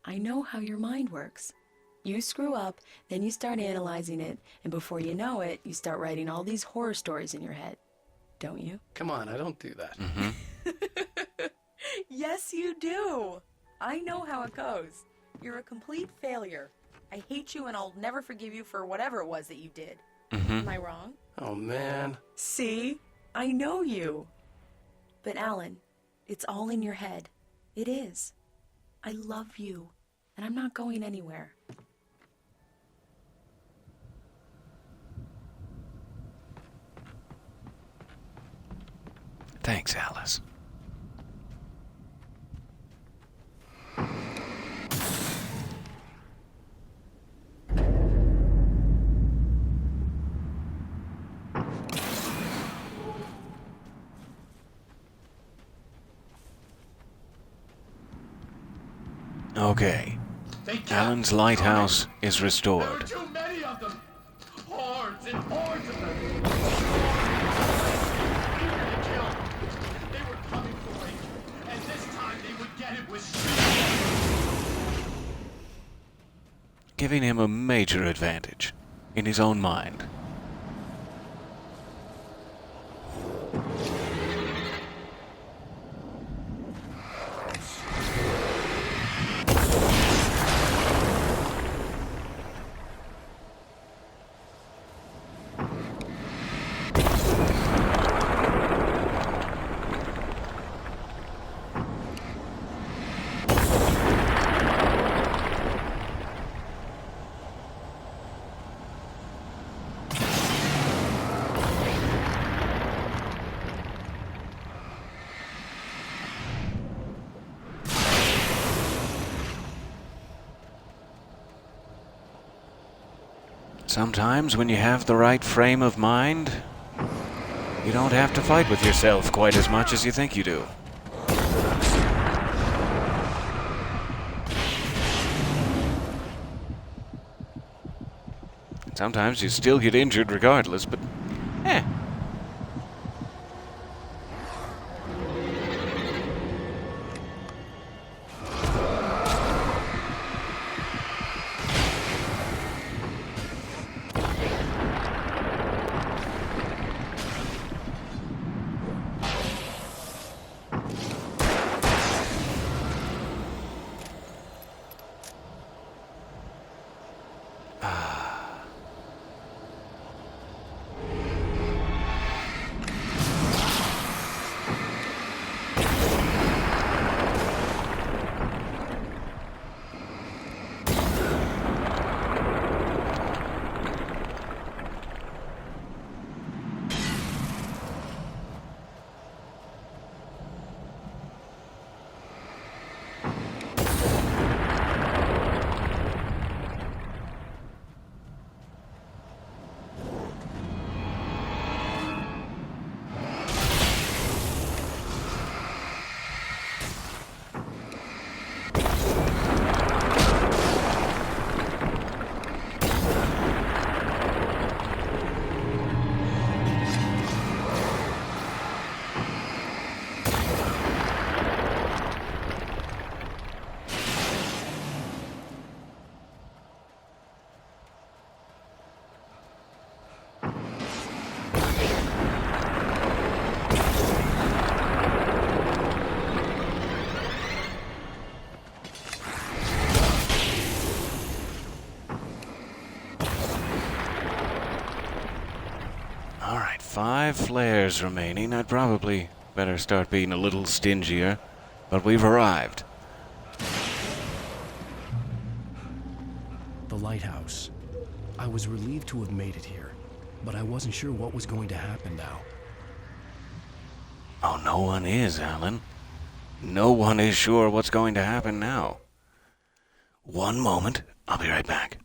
I know how your mind works. You screw up, then you start analyzing it, and before you know it, you start writing all these horror stories in your head. Don't you? Come on, I don't do that. Yes, you do. I know how it goes. You're a complete failure. I hate you and I'll never forgive you for whatever it was that you did. Am I wrong? Oh, man. See? I know you. But Alan, it's all in your head. It is. I love you, and I'm not going anywhere. Thanks, Alice. Okay. Alan's lighthouse is restored. There were too many of them. Hordes and hordes of them. They were coming for Wake, and this time they would get it with speed. Giving him a major advantage in his own mind. Sometimes when you have the right frame of mind, you don't have to fight with yourself quite as much as you think you do. Sometimes you still get injured regardless, but 5 flares remaining. I'd probably better start being a little stingier, but we've arrived. The lighthouse. I was relieved to have made it here, but I wasn't sure what was going to happen now. Oh, no one is, Alan. No one is sure what's going to happen now. One moment. I'll be right back.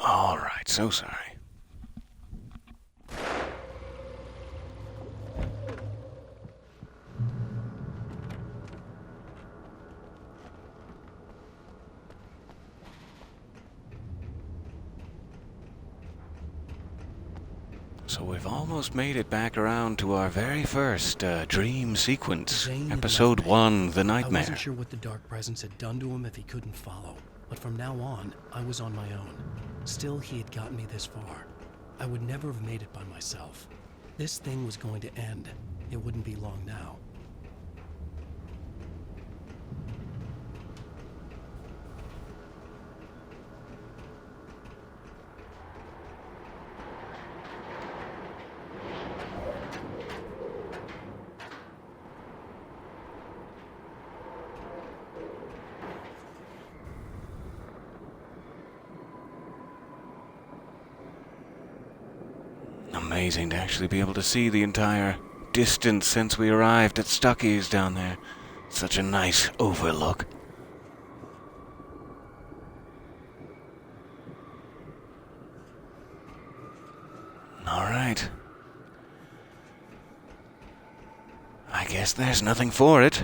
All right, so sorry. So we've almost made it back around to our very first dream sequence. Zane had Episode left me. 1, The I Nightmare. wasn't sure what the dark presence had done to him if he couldn't follow, but from now on, I was on my own. Still, he had gotten me this far. I would never have made it by myself. This thing was going to end. It wouldn't be long now. Amazing to actually be able to see the entire distance since we arrived at Stucky's down there. Such a nice overlook. All right. I guess there's nothing for it.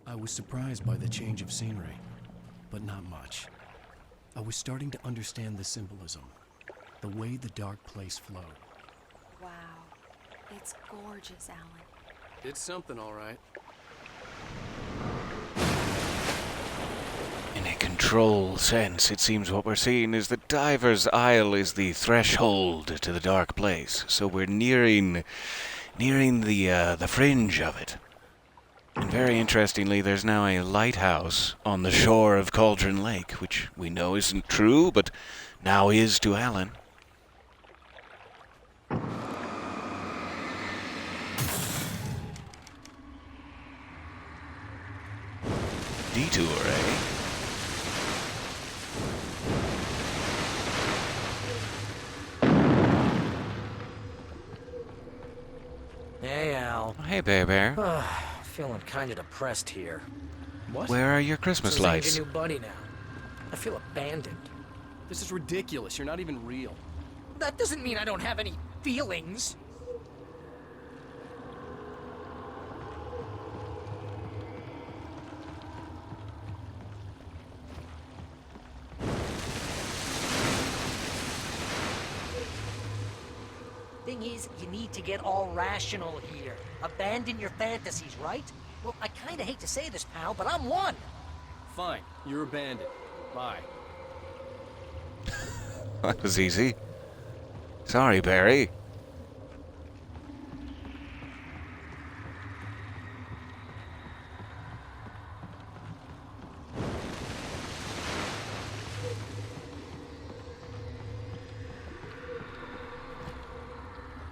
I was surprised by the change of scenery, but not much. I was starting to understand the symbolism, the way the dark place flowed. Wow. It's gorgeous, Alan. It's something, all right. In a control sense, it seems what we're seeing is that Diver's Isle is the threshold to the dark place. So we're nearing the fringe of it. And very interestingly, there's now a lighthouse on the shore of Cauldron Lake, which we know isn't true, but now is to Alan. Detour, eh? Hey, Al. Hey, Bear Bear. Feeling kind of depressed here. What? Where are your Christmas So Zane's lights? your new buddy now. I feel abandoned. This is ridiculous. You're not even real. That doesn't mean I don't have any feelings. Thing is, you need to get all rational here. Abandon your fantasies, right? Well, I kinda hate to say this, pal, but I'm one. Fine. You're abandoned. Bye. That was easy. Sorry, Barry.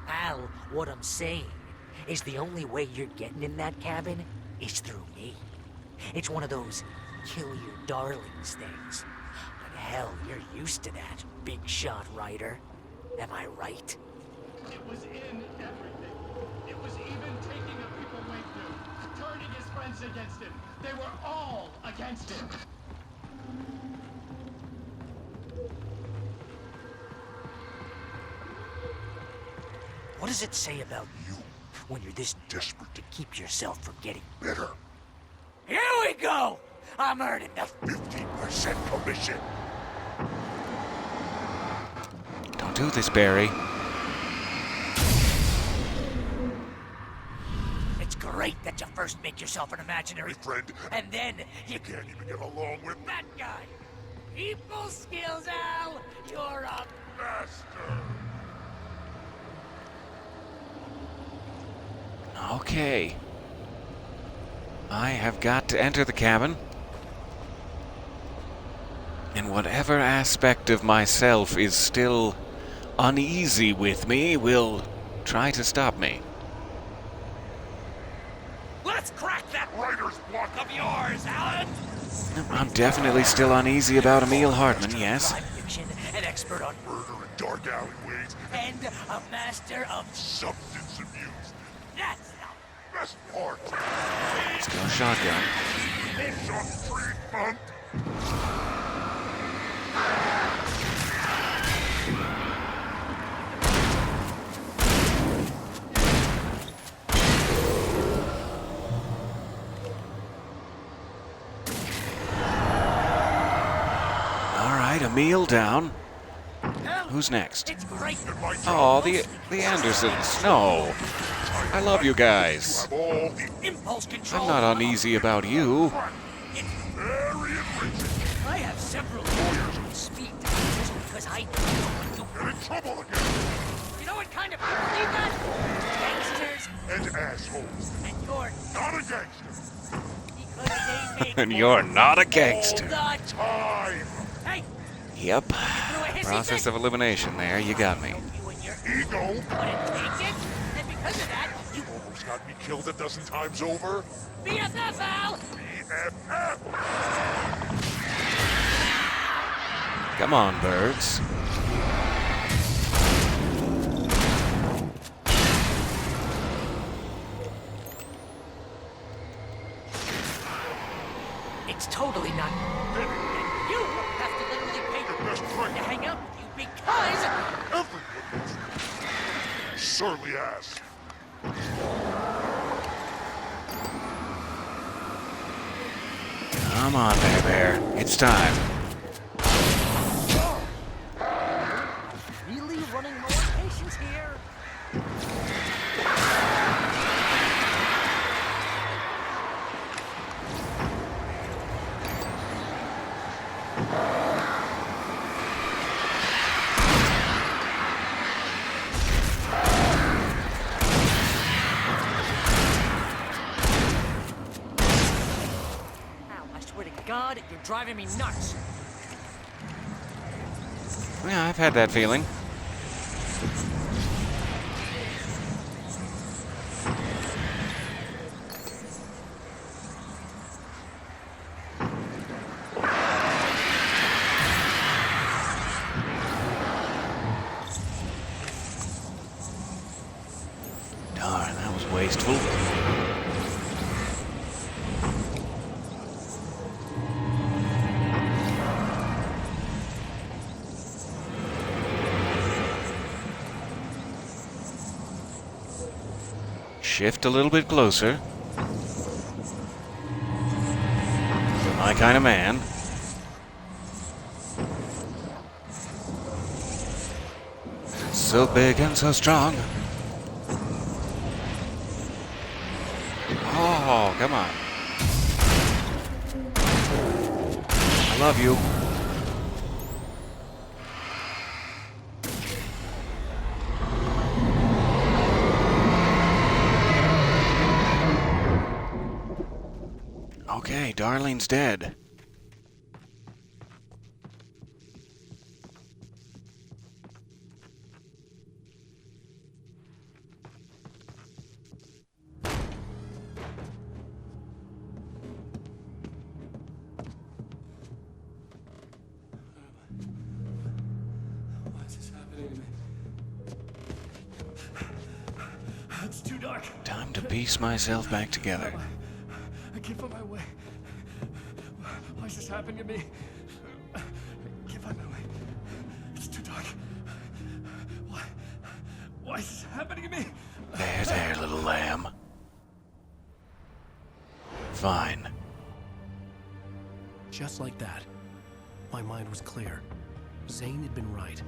Al, what I'm saying is the only way you're getting in that cabin is through me. It's one of those kill your darlings things. But hell, you're used to that, big shot writer. Am I right? It was in everything. It was even taking a people Wade knew, turning his friends against him. They were all against him. What does it say about you when you're this desperate to keep yourself from getting Better. Here we go! I'm earning the 15% commission. Don't do this, Barry. It's great that you first make yourself an imaginary Friend, and then you can't even get along with that guy. People skills, Al. You're a master. Okay. I have got to enter the cabin. And whatever aspect of myself is still uneasy with me will try to stop me. Let's crack that writer's block of yours, Alan! I'm definitely still uneasy about Emil Hartman, yes. Fiction, an expert on Murder in dark alleyways, and a master of substance abuse. that's the Best part. Let's go shotgun. Bullshot treatment. All right, Emil down. Who's next? It's great. Oh, the Andersons. No. I love you guys. All the Impulse control. I'm not uneasy about you. very enriching. I have several lawyers on speed dial just because I know You're in trouble again. You know what kind of people need that? Gangsters. And assholes. And you're Not a gangster. because they make And you're not a gangster. all the Time. Hey, Yep. threw a hissy Process fit. of elimination there. You got me. You and your Ego. couldn't take it, and because of that, you Almost got me killed a dozen times over. BFF, Al. BFF. Come on, birds. It's totally not. And you have to literally pay Your best friend. to hang out with you because Everyone. Surly ass. Come on, Bear. It's time. really running low on patience here. Ow, I swear to God, you're driving me nuts. Yeah, I've had that feeling. Darn, that was wasteful. Shift a little bit closer. My kind of man. So big and so strong. Oh, come on. I love you. Okay, Darlene's dead. dark. Time to piece myself back together. I can't find my way. Why is this happening to me? I can't find my way. It's too dark. Why is this happening to me? There, little lamb. Fine. Just like that, my mind was clear. Zane had been right.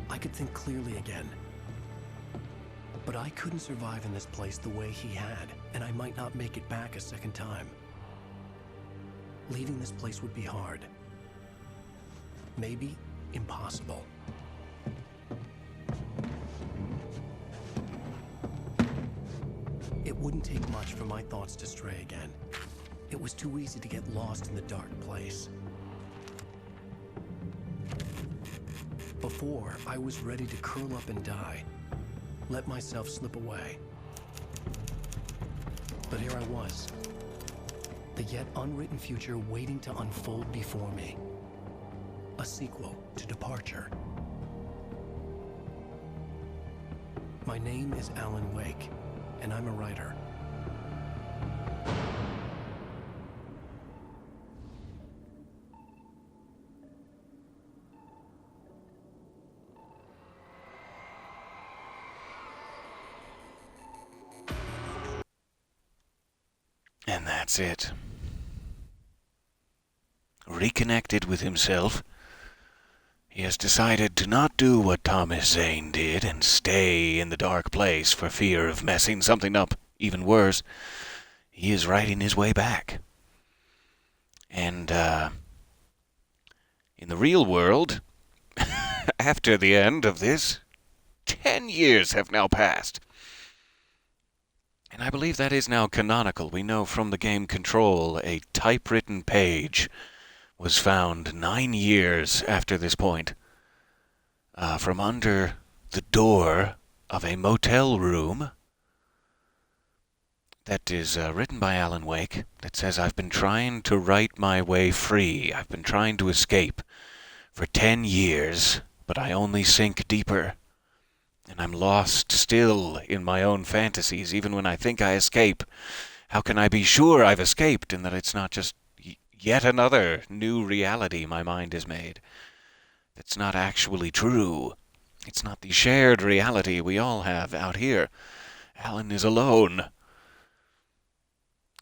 I could think clearly again. But I couldn't survive in this place the way he had, and I might not make it back a second time. Leaving this place would be hard. Maybe impossible. It wouldn't take much for my thoughts to stray again. It was too easy to get lost in the dark place. Before, I was ready to curl up and die. Let myself slip away. But here I was. The yet unwritten future waiting to unfold before me. A sequel to Departure. My name is Alan Wake, and I'm a writer. And that's it. Reconnected with himself, he has decided to not do what Thomas Zane did and stay in the dark place for fear of messing something up even worse. He is writing his way back. And, in the real world, after the end of this, 10 years have now passed. And I believe that is now canonical. We know from the game Control, a typewritten page was found 9 years after this point from under the door of a motel room that is written by Alan Wake that says, "I've been trying to write my way free. I've been trying to escape for 10 years, but I only sink deeper. And I'm lost still in my own fantasies, even when I think I escape. How can I be sure I've escaped and that it's not just yet another new reality my mind has made? That's not actually true. It's not the shared reality we all have out here. Alan is alone."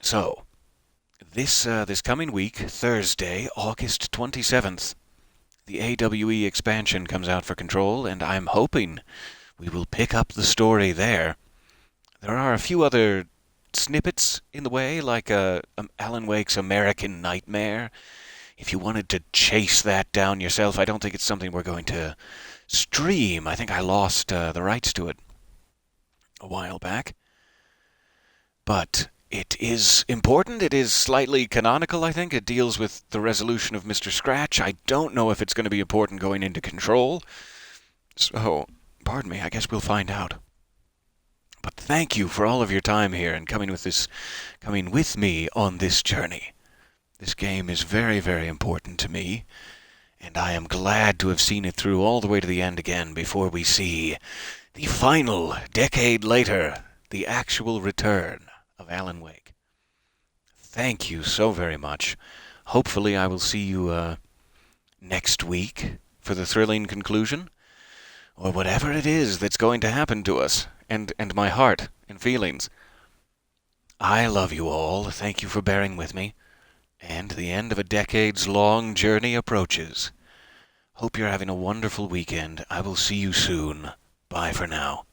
So, this coming week, Thursday, August 27th, the AWE expansion comes out for Control, and I'm hoping we will pick up the story there. There are a few other snippets in the way, like Alan Wake's American Nightmare. If you wanted to chase that down yourself, I don't think it's something we're going to stream. I think I lost the rights to it a while back. But it is important. It is slightly canonical, I think. It deals with the resolution of Mr. Scratch. I don't know if it's going to be important going into Control. So, pardon me, I guess we'll find out. But thank you for all of your time here and coming with me on this journey. This game is very, very important to me, and I am glad to have seen it through all the way to the end again before we see the final decade later, the actual return of Alan Wake. Thank you so very much. Hopefully I will see you next week for the thrilling conclusion, or whatever it is that's going to happen to us, and my heart and feelings. I love you all. Thank you for bearing with me. And the end of a decades-long journey approaches. Hope you're having a wonderful weekend. I will see you soon. Bye for now.